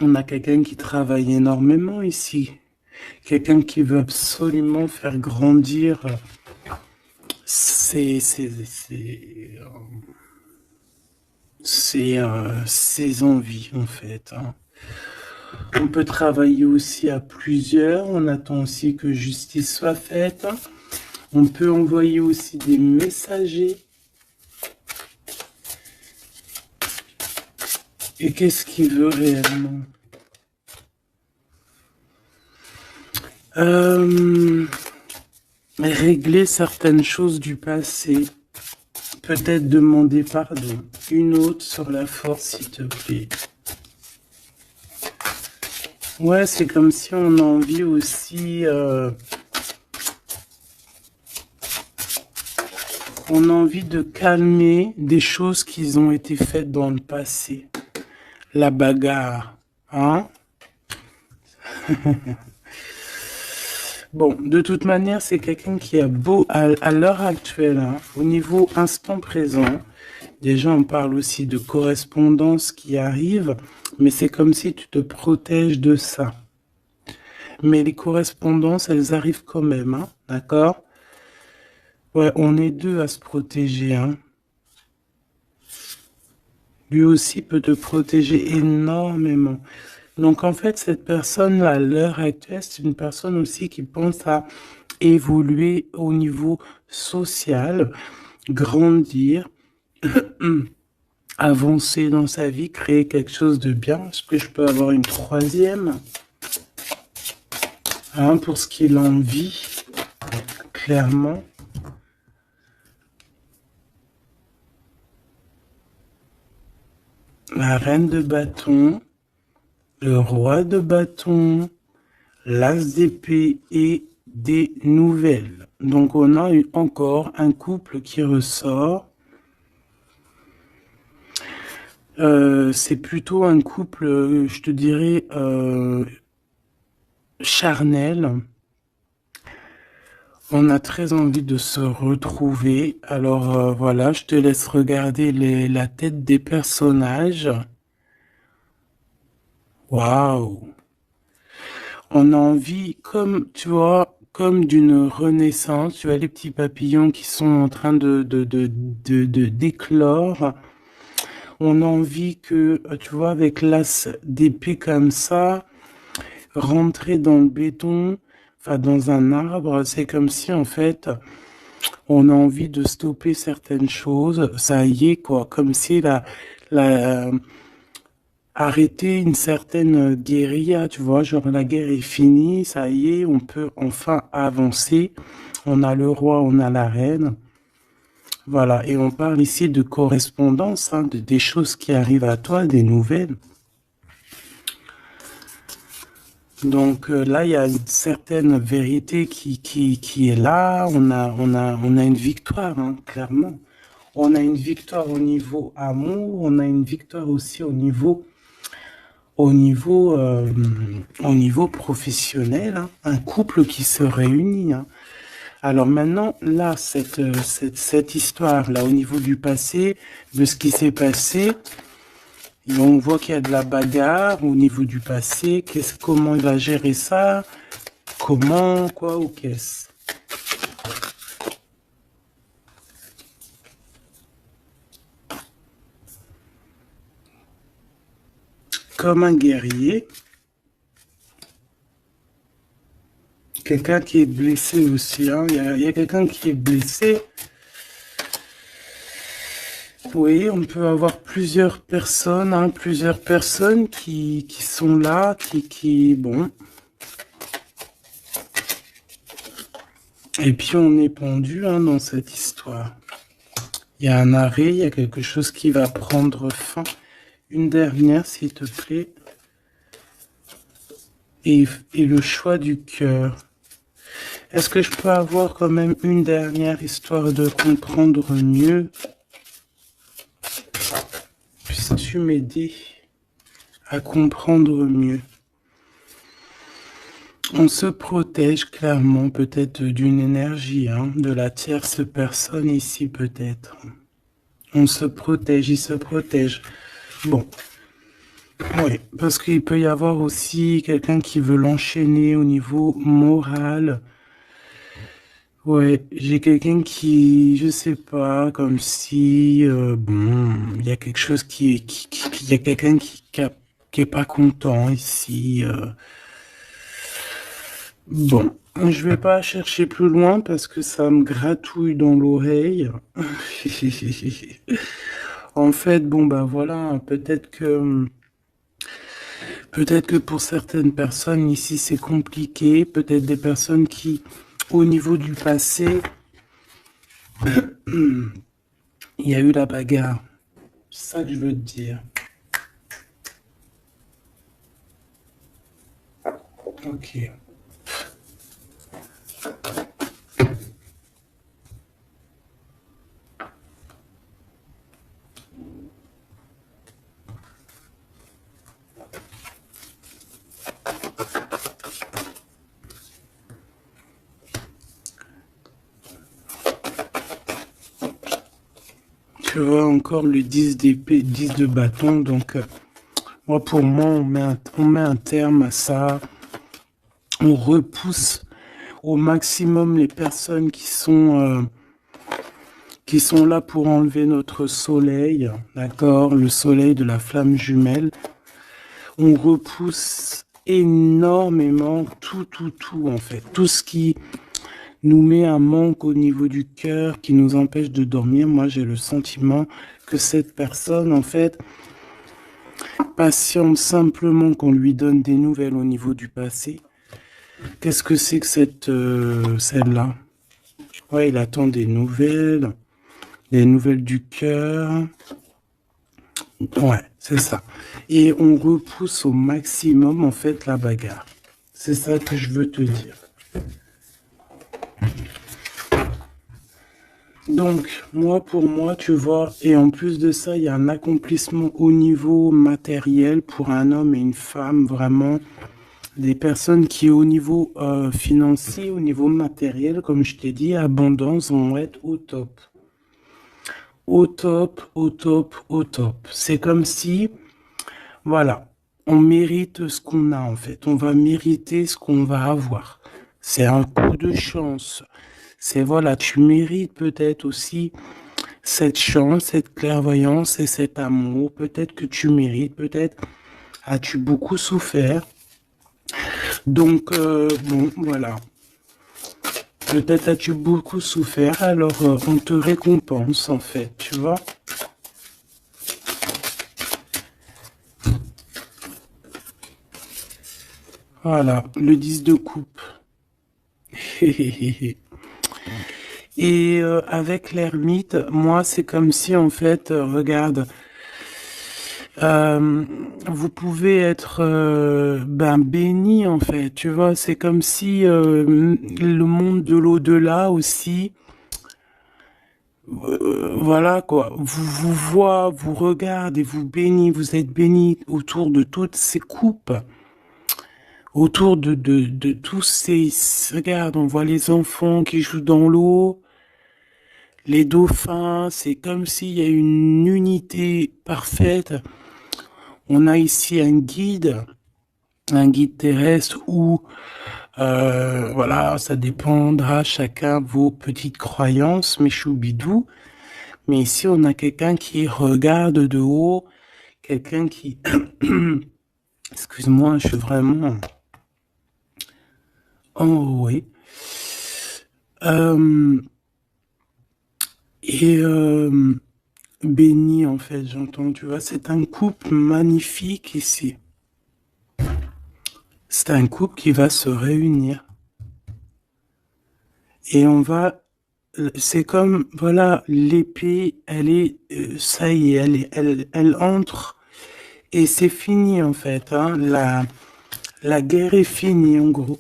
on a quelqu'un qui travaille énormément ici. Quelqu'un qui veut absolument faire grandir ses envies, en fait. Hein. On peut travailler aussi à plusieurs. On attend aussi que justice soit faite. On peut envoyer aussi des messagers. Et qu'est-ce qu'il veut réellement? Régler certaines choses du passé. Peut-être demander pardon. Une autre sur la force, s'il te plaît. Ouais, c'est comme si on a envie aussi, on a envie de calmer des choses qui ont été faites dans le passé. La bagarre, hein? Bon, de toute manière, c'est quelqu'un qui a beau, à l'heure actuelle, hein, au niveau instant présent, déjà on parle aussi de correspondance qui arrive, mais c'est comme si tu te protèges de ça. Mais les correspondances, elles arrivent quand même, hein, d'accord? Ouais, on est deux à se protéger, hein. Lui aussi peut te protéger énormément. Donc en fait, cette personne-là, à l'heure actuelle, c'est une personne aussi qui pense à évoluer au niveau social, grandir, avancer dans sa vie, créer quelque chose de bien. Est-ce que je peux avoir une troisième, hein, pour ce qu'il en vit, clairement. La reine de bâton, le roi de bâton, l'as d'épée et des nouvelles. Donc on a eu encore un couple qui ressort. C'est plutôt un couple, je te dirais, charnel. On a très envie de se retrouver. Alors voilà, je te laisse regarder la tête des personnages. Waouh! On a envie, comme tu vois, comme d'une renaissance. Tu vois les petits papillons qui sont en train d'éclore. On a envie que, tu vois, avec l'as d'épée comme ça, rentrer dans le béton, enfin dans un arbre, c'est comme si en fait on a envie de stopper certaines choses. Ça y est quoi, comme si la arrêter une certaine guérilla, tu vois, genre la guerre est finie, ça y est, on peut enfin avancer. On a le roi, on a la reine. Voilà, et on parle ici de correspondance, hein, des choses qui arrivent à toi, des nouvelles. Donc là, il y a une certaine vérité qui est là. On a une victoire, hein, clairement. On a une victoire au niveau amour, on a une victoire aussi au niveau, euh, au niveau professionnel, hein. Un couple qui se réunit, hein. Alors maintenant, là, cette histoire-là, au niveau du passé, de ce qui s'est passé, on voit qu'il y a de la bagarre au niveau du passé. Comment il va gérer ça? Comment, quoi, ou qu'est-ce? Comme un guerrier, quelqu'un qui est blessé aussi, hein. Il y a quelqu'un qui est blessé. Oui, on peut avoir plusieurs personnes, hein, plusieurs personnes qui sont là, bon. Et puis on est pendu, hein, dans cette histoire. Il y a un arrêt, il y a quelque chose qui va prendre fin. Une dernière, s'il te plaît. Et le choix du cœur. Est-ce que je peux avoir quand même une dernière histoire de comprendre mieux? Puisses-tu m'aider à comprendre mieux? On se protège clairement peut-être d'une énergie, hein, de la tierce personne ici peut-être. On se protège, il se protège. Bon, oui, parce qu'il peut y avoir aussi quelqu'un qui veut l'enchaîner au niveau moral. Ouais, j'ai quelqu'un qui, je sais pas, comme si, bon, il y a quelque chose il y a quelqu'un qui est pas content ici. Bon, je vais pas chercher plus loin parce que ça me gratouille dans l'oreille. En fait, bon bah voilà, peut-être que pour certaines personnes ici c'est compliqué, peut-être des personnes qui, au niveau du passé, il y a eu la bagarre. C'est ça que je veux te dire. Ok. Tu vois encore le 10 d'épée, 10 de bâton, donc moi pour moi on met un terme à ça, on repousse au maximum les personnes qui sont là pour enlever notre soleil, d'accord, le soleil de la flamme jumelle. On repousse énormément tout en fait, tout ce qui nous met un manque au niveau du cœur, qui nous empêche de dormir. Moi j'ai le sentiment que cette personne en fait patiente simplement qu'on lui donne des nouvelles au niveau du passé. Qu'est-ce que c'est que celle-là? Ouais, il attend des nouvelles du cœur. Ouais, c'est ça. Et on repousse au maximum, en fait, la bagarre. C'est ça que je veux te dire. Donc, moi, pour moi, tu vois, et en plus de ça, il y a un accomplissement au niveau matériel pour un homme et une femme, vraiment. Des personnes qui, au niveau financier, au niveau matériel, comme je t'ai dit, abondance, vont être au top. Au top, au top, au top. C'est comme si, voilà, on mérite ce qu'on a en fait. On va mériter ce qu'on va avoir. C'est un coup de chance. C'est voilà, tu mérites peut-être aussi cette chance, cette clairvoyance et cet amour. Peut-être que tu mérites, peut-être as-tu beaucoup souffert. Donc, bon, voilà. Peut-être as-tu beaucoup souffert, alors on te récompense en fait, tu vois. Voilà, le 10 de coupe. Et avec l'ermite, moi, c'est comme si, en fait, regarde, euh, vous pouvez être ben, béni, en fait, tu vois, c'est comme si le monde de l'au-delà aussi, voilà quoi, vous voit, vous regarde et vous bénit, vous êtes béni autour de toutes ces coupes, autour de tous ces... Regarde, on voit les enfants qui jouent dans l'eau, les dauphins, c'est comme s'il y a une unité parfaite. On a ici un guide terrestre où, voilà, ça dépendra chacun vos petites croyances, mes choubidous. Mais ici, on a quelqu'un qui regarde de haut, quelqu'un qui... Excuse-moi, je suis vraiment... Oh oui. Euh, et béni, en fait, j'entends, tu vois, c'est un couple magnifique ici. C'est un couple qui va se réunir. Et on va, c'est comme, voilà, l'épée, elle est, ça y est, elle entre et c'est fini en fait, hein, la guerre est finie en gros.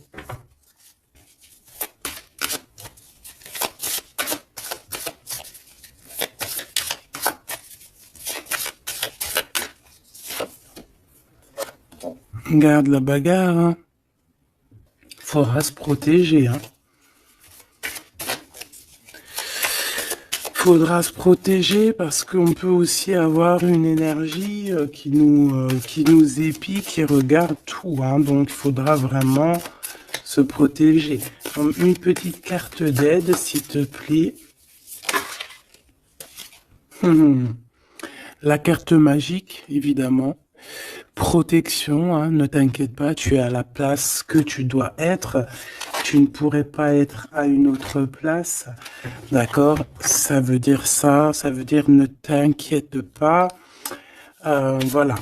Regarde la bagarre, hein. Faudra se protéger, hein. Faudra se protéger parce qu'on peut aussi avoir une énergie qui nous épie, qui regarde tout, hein. Donc il faudra vraiment se protéger. Une petite carte d'aide, s'il te plaît. La carte magique, évidemment. Protection, hein, ne t'inquiète pas, tu es à la place que tu dois être. Tu ne pourrais pas être à une autre place. D'accord? Ça veut dire ça, ça veut dire ne t'inquiète pas. Voilà,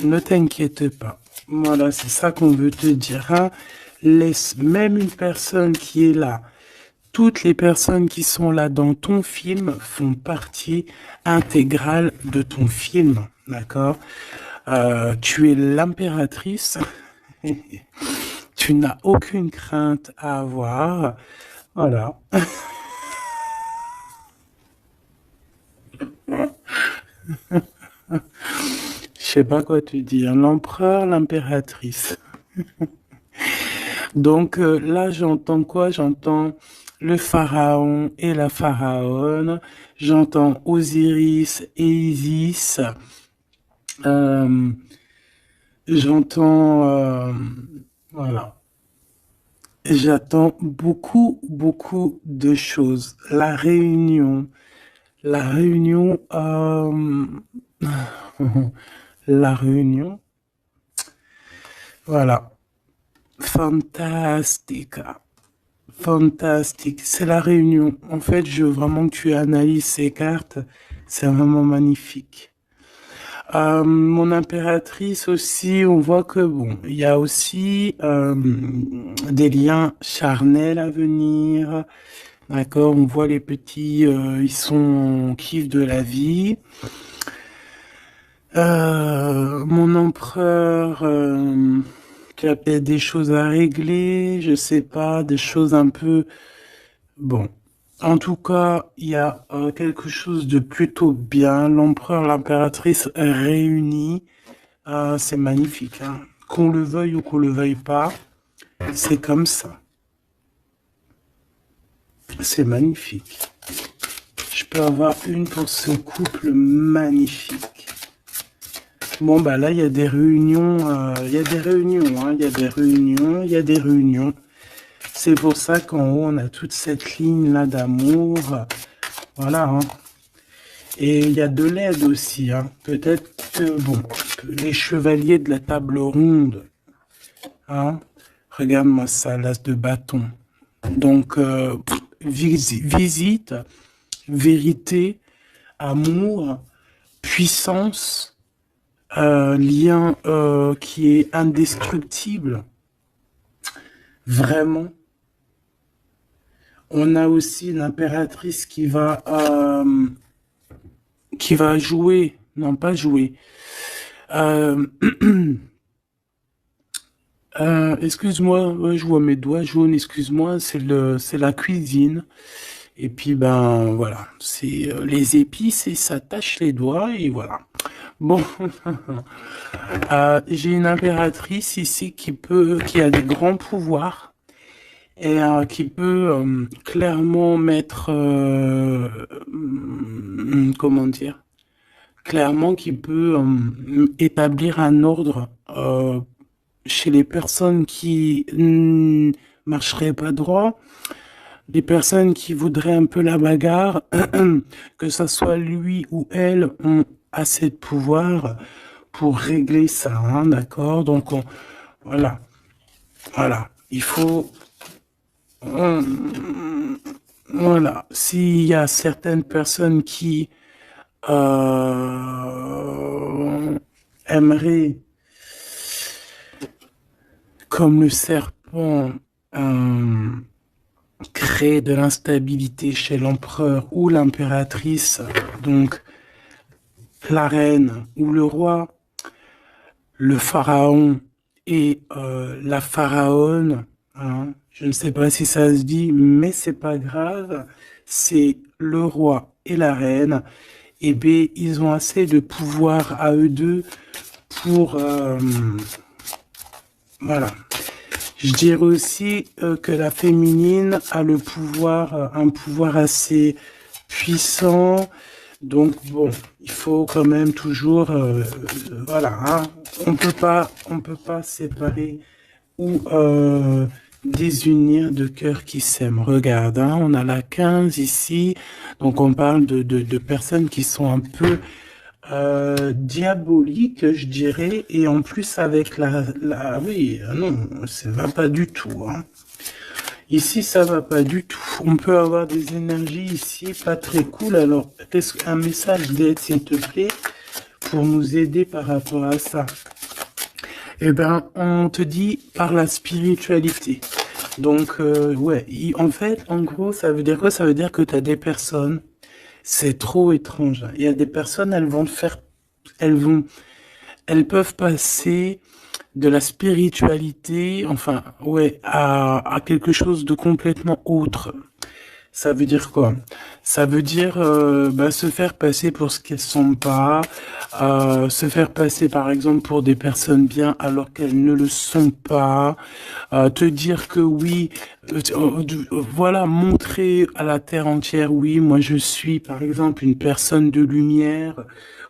ne t'inquiète pas. Voilà, c'est ça qu'on veut te dire. Hein. Laisse même une personne qui est là. Toutes les personnes qui sont là dans ton film font partie intégrale de ton film. D'accord? Tu es l'impératrice. Tu n'as aucune crainte à avoir. Voilà. Je sais pas quoi te dire. L'empereur, l'impératrice. Donc là, j'entends quoi? J'entends le pharaon et la pharaone. J'entends Osiris et Isis. Euh, j'entends... voilà. J'attends beaucoup, beaucoup de choses. La réunion, la réunion, voilà. Fantastica. Fantastique. C'est la réunion. En fait, je veux vraiment que tu analyses ces cartes. C'est vraiment magnifique. Mon impératrice aussi, on voit que bon, il y a aussi des liens charnels à venir. D'accord, on voit les petits, ils sont en kiff de la vie. Mon empereur, qui a peut-être des choses à régler, je sais pas, des choses un peu... Bon, en tout cas, il y a quelque chose de plutôt bien. L'empereur, l'impératrice réunis, c'est magnifique, hein. Qu'on le veuille ou qu'on le veuille pas, c'est comme ça. C'est magnifique. Je peux avoir une pour ce couple magnifique. Bon, bah là, il y a des réunions, il y a des réunions, hein, il y a des réunions, il y a des réunions. C'est pour ça qu'en haut, on a toute cette ligne-là d'amour. Voilà, hein. Et il y a de l'aide aussi, hein. Peut-être que, bon, les chevaliers de la table ronde, hein. Regarde-moi ça, l'as de bâton. Donc, visite, vérité, amour, puissance, lien qui est indestructible. Vraiment. On a aussi l'impératrice qui va jouer, non pas jouer. Excuse-moi, ouais, je vois mes doigts jaunes, excuse-moi, c'est la cuisine. Et puis ben voilà, c'est les épices et ça tâche les doigts et voilà. Bon, j'ai une impératrice ici qui a des grands pouvoirs et qui peut clairement mettre, comment dire, clairement qui peut établir un ordre chez les personnes qui marcheraient pas droit, les personnes qui voudraient un peu la bagarre, que ça soit lui ou elle, ont assez de pouvoir pour régler ça, hein, d'accord? Donc voilà, voilà, il faut, voilà, s'il y a certaines personnes qui aimeraient, comme le serpent, créer de l'instabilité chez l'empereur ou l'impératrice, donc la reine ou le roi, le pharaon et la pharaone, hein, je ne sais pas si ça se dit, mais c'est pas grave, c'est le roi et la reine, et bien ils ont assez de pouvoir à eux deux pour voilà. Je dirais aussi que la féminine a le pouvoir, un pouvoir assez puissant. Donc bon, il faut quand même toujours, voilà, hein, on peut pas séparer ou désunir de cœurs qui s'aiment. Regarde, hein, on a la 15 ici, donc on parle de personnes qui sont un peu diabolique, je dirais, et en plus avec oui, non, ça va pas du tout, hein. Ici, ça va pas du tout. On peut avoir des énergies ici pas très cool. Alors, qu'est-ce qu'un message d'aide, s'il te plaît, pour nous aider par rapport à ça? Eh ben, on te dit par la spiritualité. Donc, ouais, en fait, en gros, ça veut dire quoi? Ça veut dire que tu as des personnes. C'est trop étrange. Il y a des personnes, elles peuvent passer de la spiritualité, enfin, ouais, à quelque chose de complètement autre. Ça veut dire quoi? Ça veut dire se faire passer pour ce qu'elles sont pas, se faire passer par exemple pour des personnes bien alors qu'elles ne le sont pas, te dire que oui, voilà, montrer à la terre entière, oui, moi je suis par exemple une personne de lumière,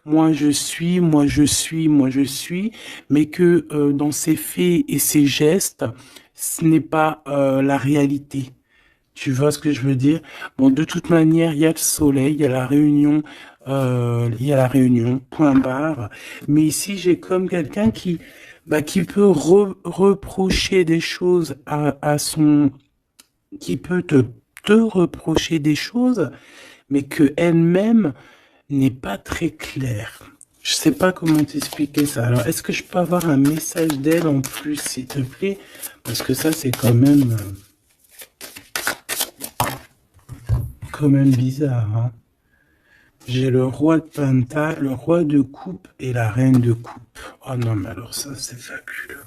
moi je suis, moi je suis, moi je suis, mais que dans ses faits et ses gestes, ce n'est pas la réalité. Tu vois ce que je veux dire? Bon, de toute manière, il y a le soleil, il y a la réunion, point barre. Mais ici, j'ai comme quelqu'un qui peut reprocher des choses à son, qui peut te reprocher des choses, mais que elle-même n'est pas très claire. Je sais pas comment t'expliquer ça. Alors, est-ce que je peux avoir un message d'elle en plus, s'il te plaît? Parce que ça, c'est quand même bizarre, hein. J'ai le roi de pentacle, le roi de coupe et la reine de coupe. Oh non, mais alors ça, c'est fabuleux.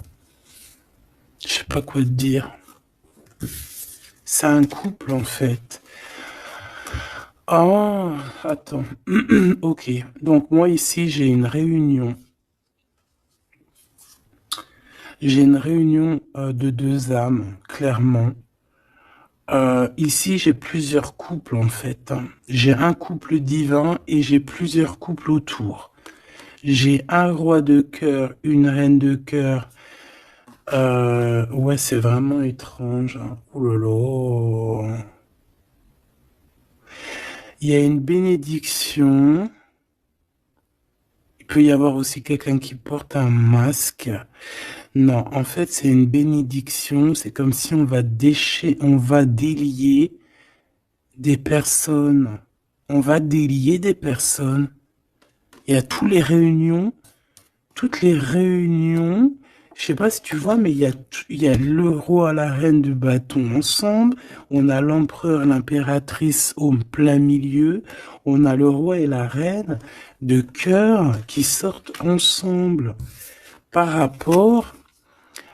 Je sais pas quoi te dire. C'est un couple, en fait. Oh, attends. Ok. Donc, moi, ici, j'ai une réunion. J'ai une réunion de deux âmes, clairement. Ici, j'ai plusieurs couples, en fait, hein. J'ai un couple divin et j'ai plusieurs couples autour. J'ai un roi de cœur, une reine de cœur. Ouais, c'est vraiment étrange, hein. Oh là là. Il y a une bénédiction. Il peut y avoir aussi quelqu'un qui porte un masque. Non, en fait, c'est une bénédiction. C'est comme si on va délier des personnes. On va délier des personnes. Il y a toutes les réunions. Je sais pas si tu vois, mais il y a le roi, la reine de bâton ensemble. On a l'empereur, l'impératrice au plein milieu. On a le roi et la reine de cœur qui sortent ensemble par rapport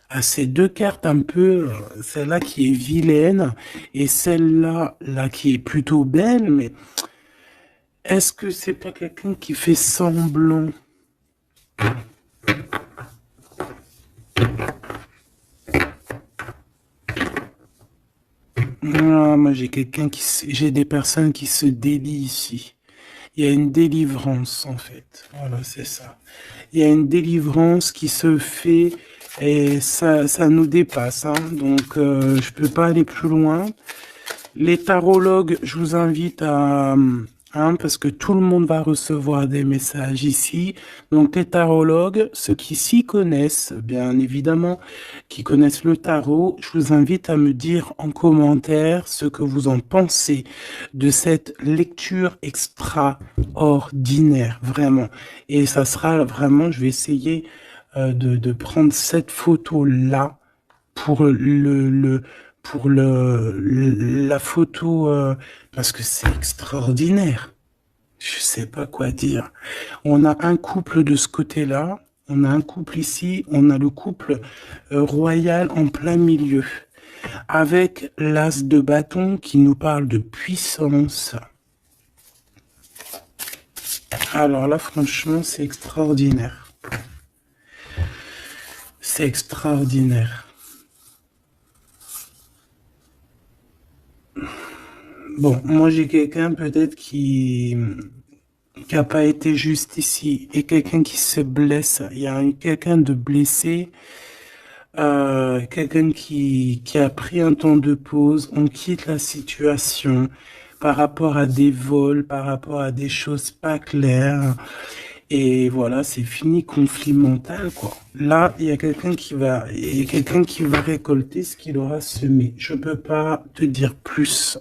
à ces deux cartes un peu, celle-là qui est vilaine et celle-là, là qui est plutôt belle, mais est-ce que c'est pas quelqu'un qui fait semblant? Ah, moi j'ai des personnes qui se délient ici. Il y a une délivrance en fait. Voilà, c'est ça. Il y a une délivrance qui se fait et ça nous dépasse, hein. Donc je peux pas aller plus loin. Les tarologues, je vous invite parce que tout le monde va recevoir des messages ici. Donc les tarologues, ceux qui s'y connaissent, bien évidemment, qui connaissent le tarot, je vous invite à me dire en commentaire ce que vous en pensez de cette lecture extraordinaire, vraiment. Et ça sera vraiment, je vais essayer de prendre cette photo-là pour la photo, parce que c'est extraordinaire. Je sais pas quoi dire. On a un couple de ce côté-là, on a un couple ici, on a le couple royal en plein milieu, avec l'as de bâton qui nous parle de puissance. Alors là, franchement, c'est extraordinaire. C'est extraordinaire. Bon, moi j'ai quelqu'un peut-être qui a pas été juste ici et quelqu'un qui se blesse. Il y a quelqu'un de blessé, quelqu'un qui a pris un temps de pause. On quitte la situation par rapport à des vols, par rapport à des choses pas claires. Et voilà, c'est fini, conflit mental, quoi. Là, il y a quelqu'un qui va récolter ce qu'il aura semé. Je peux pas te dire plus.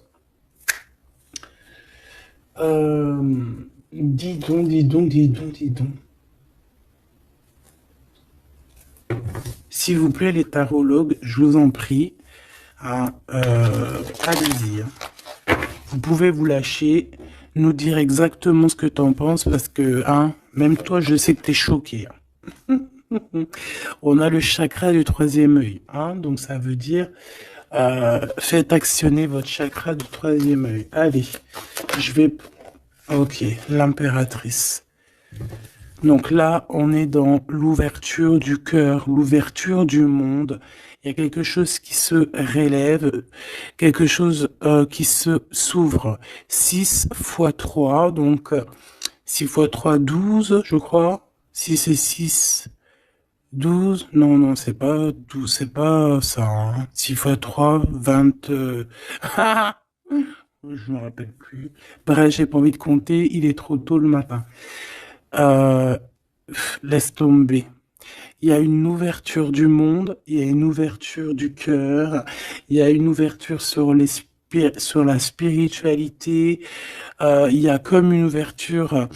Dis donc, dis donc, dis donc, dis donc. S'il vous plaît, les tarologues, je vous en prie, allez-y, hein. Vous pouvez vous lâcher, nous dire exactement ce que tu en penses, parce que, hein, même toi, je sais que tu es choqué, hein. On a le chakra du troisième œil, hein, donc ça veut dire faites actionner votre chakra du troisième œil. Allez, je vais... Ok, l'impératrice. Donc là, on est dans l'ouverture du cœur, l'ouverture du monde. Il y a quelque chose qui se relève, quelque chose qui s'ouvre. 6 fois 3, donc 6 fois 3, 12, je crois. 6 et 6, 12. Non, non, c'est pas 12, c'est pas ça. Hein. 6 fois 3, 20... Je me rappelle plus. Bref, j'ai pas envie de compter, il est trop tôt le matin. Euh, Laisse tomber. Il y a une ouverture du monde, il y a une ouverture du cœur, il y a une ouverture sur sur la spiritualité, il y a comme une ouverture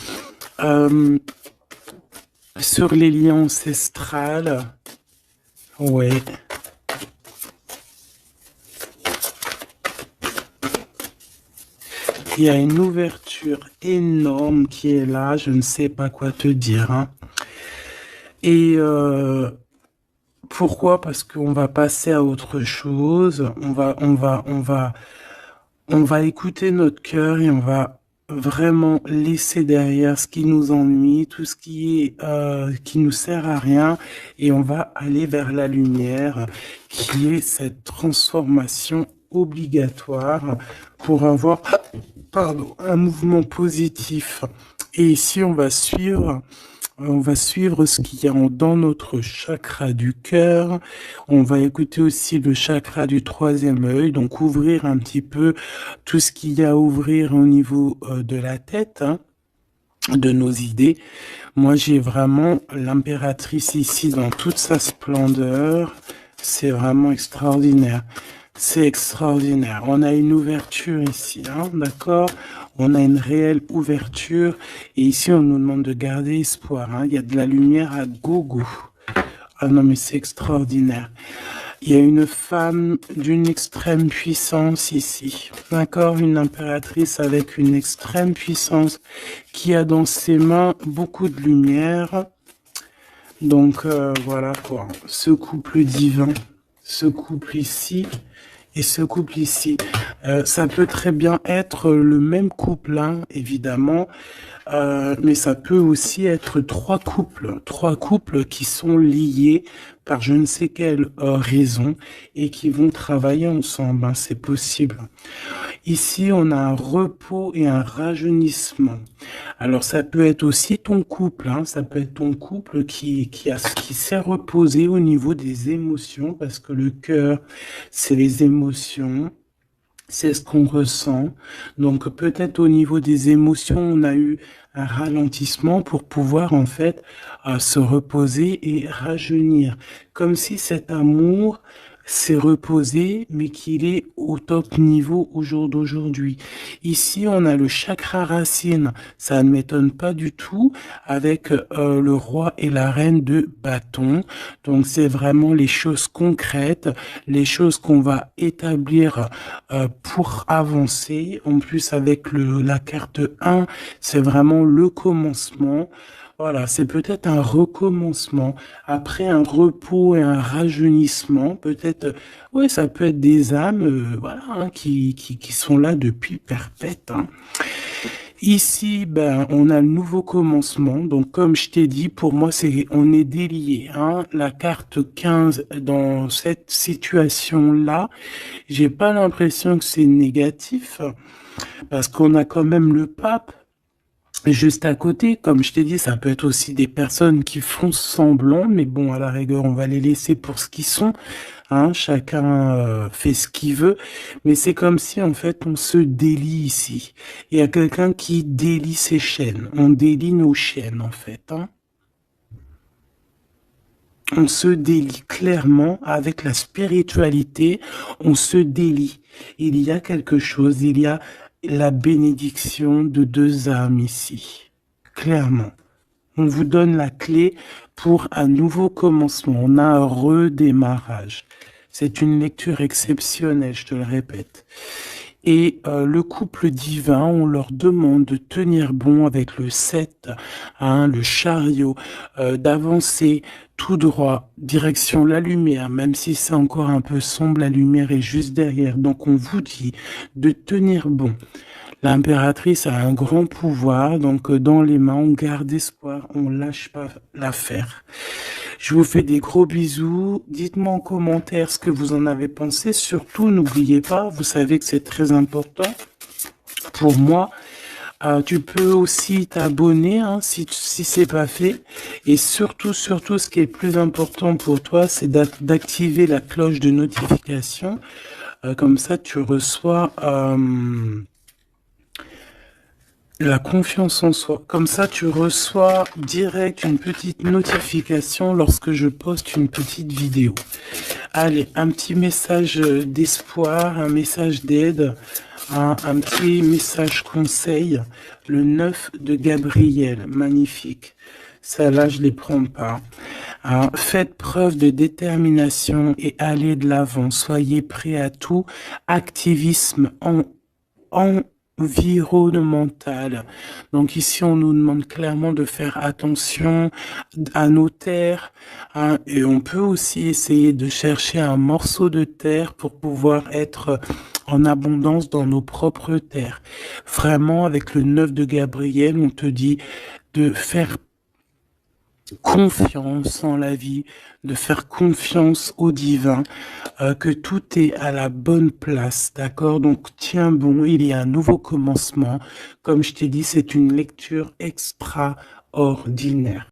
sur les liens ancestrales. Ouais. Il y a une ouverture énorme qui est là, je ne sais pas quoi te dire. Hein. Et pourquoi? Parce qu'on va passer à autre chose. On va écouter notre cœur et on va vraiment laisser derrière ce qui nous ennuie, tout ce qui nous sert à rien, et on va aller vers la lumière, qui est cette transformation obligatoire pour avoir, pardon, un mouvement positif. Et ici, on va suivre ce qu'il y a dans notre chakra du cœur. On va écouter aussi le chakra du troisième œil, donc ouvrir un petit peu tout ce qu'il y a à ouvrir au niveau de la tête, hein, de nos idées. Moi, j'ai vraiment l'impératrice ici dans toute sa splendeur. C'est vraiment extraordinaire. C'est extraordinaire. On a une ouverture ici, hein, d'accord? On a une réelle ouverture. Et ici, on nous demande de garder espoir. Hein. Il y a de la lumière à gogo. Ah non, mais c'est extraordinaire. Il y a une femme d'une extrême puissance ici. D'accord? Une impératrice avec une extrême puissance qui a dans ses mains beaucoup de lumière. Donc, voilà quoi. Ce couple divin, ce couple ici... Et ce couple ici, ça peut très bien être le même couple, hein, évidemment, mais ça peut aussi être trois couples qui sont liés par je ne sais quelle raison et qui vont travailler ensemble, hein, c'est possible. Ici, on a un repos et un rajeunissement. Alors, ça peut être aussi ton couple, hein, ça peut être ton couple qui s'est reposé au niveau des émotions, parce que le cœur, c'est les émotions, c'est ce qu'on ressent. Donc, peut-être au niveau des émotions, on a eu un ralentissement pour pouvoir, en fait, se reposer et rajeunir. Comme si cet amour s'est reposé, mais qu'il est au top niveau au jour d'aujourd'hui. Ici, on a le chakra racine. Ça ne m'étonne pas du tout avec le roi et la reine de bâton. Donc, c'est vraiment les choses concrètes, les choses qu'on va établir pour avancer. En plus, avec la carte 1, c'est vraiment le commencement. Voilà, c'est peut-être un recommencement. Après un repos et un rajeunissement, peut-être, ouais, ça peut être des âmes, voilà, hein, qui sont là depuis perpète. Hein. Ici, ben, on a le nouveau commencement. Donc, comme je t'ai dit, pour moi, on est délié. Hein. La carte 15, dans cette situation-là, j'ai pas l'impression que c'est négatif, parce qu'on a quand même le pape juste à côté. Comme je t'ai dit, ça peut être aussi des personnes qui font semblant, mais bon, à la rigueur, on va les laisser pour ce qu'ils sont. Hein, chacun fait ce qu'il veut, mais c'est comme si en fait on se délie ici. Il y a quelqu'un qui délie ses chaînes. On délie nos chaînes en fait. Hein. On se délie clairement avec la spiritualité. On se délie. Il y a quelque chose. Il y a la bénédiction de deux âmes ici. Clairement. On vous donne la clé pour un nouveau commencement. On a un redémarrage. C'est une lecture exceptionnelle, je te le répète. Et le couple divin, on leur demande de tenir bon avec le 7, hein, le chariot, d'avancer tout droit, direction la lumière, même si c'est encore un peu sombre, la lumière est juste derrière. Donc on vous dit de tenir bon. L'impératrice a un grand pouvoir, donc dans les mains, on garde espoir, on lâche pas l'affaire. Je vous fais des gros bisous. Dites-moi en commentaire ce que vous en avez pensé. Surtout, n'oubliez pas, vous savez que c'est très important pour moi. Tu peux aussi t'abonner hein, si c'est pas fait. Et surtout, ce qui est plus important pour toi, c'est d'activer la cloche de notification. Comme ça, tu reçois la confiance en soi. Comme ça, tu reçois direct une petite notification lorsque je poste une petite vidéo. Allez, un petit message d'espoir, un message d'aide, un petit message conseil. Le 9 de Gabriel, magnifique. Ça là, je les prends pas. Alors, faites preuve de détermination et allez de l'avant. Soyez prêts à tout. Activisme environnemental. Donc ici, on nous demande clairement de faire attention à nos terres, hein, et on peut aussi essayer de chercher un morceau de terre pour pouvoir être en abondance dans nos propres terres. Vraiment, avec le 9 de Gabriel, on te dit de faire confiance en la vie, de faire confiance au divin, que tout est à la bonne place, d'accord? Donc tiens bon, il y a un nouveau commencement. Comme je t'ai dit, c'est une lecture extraordinaire.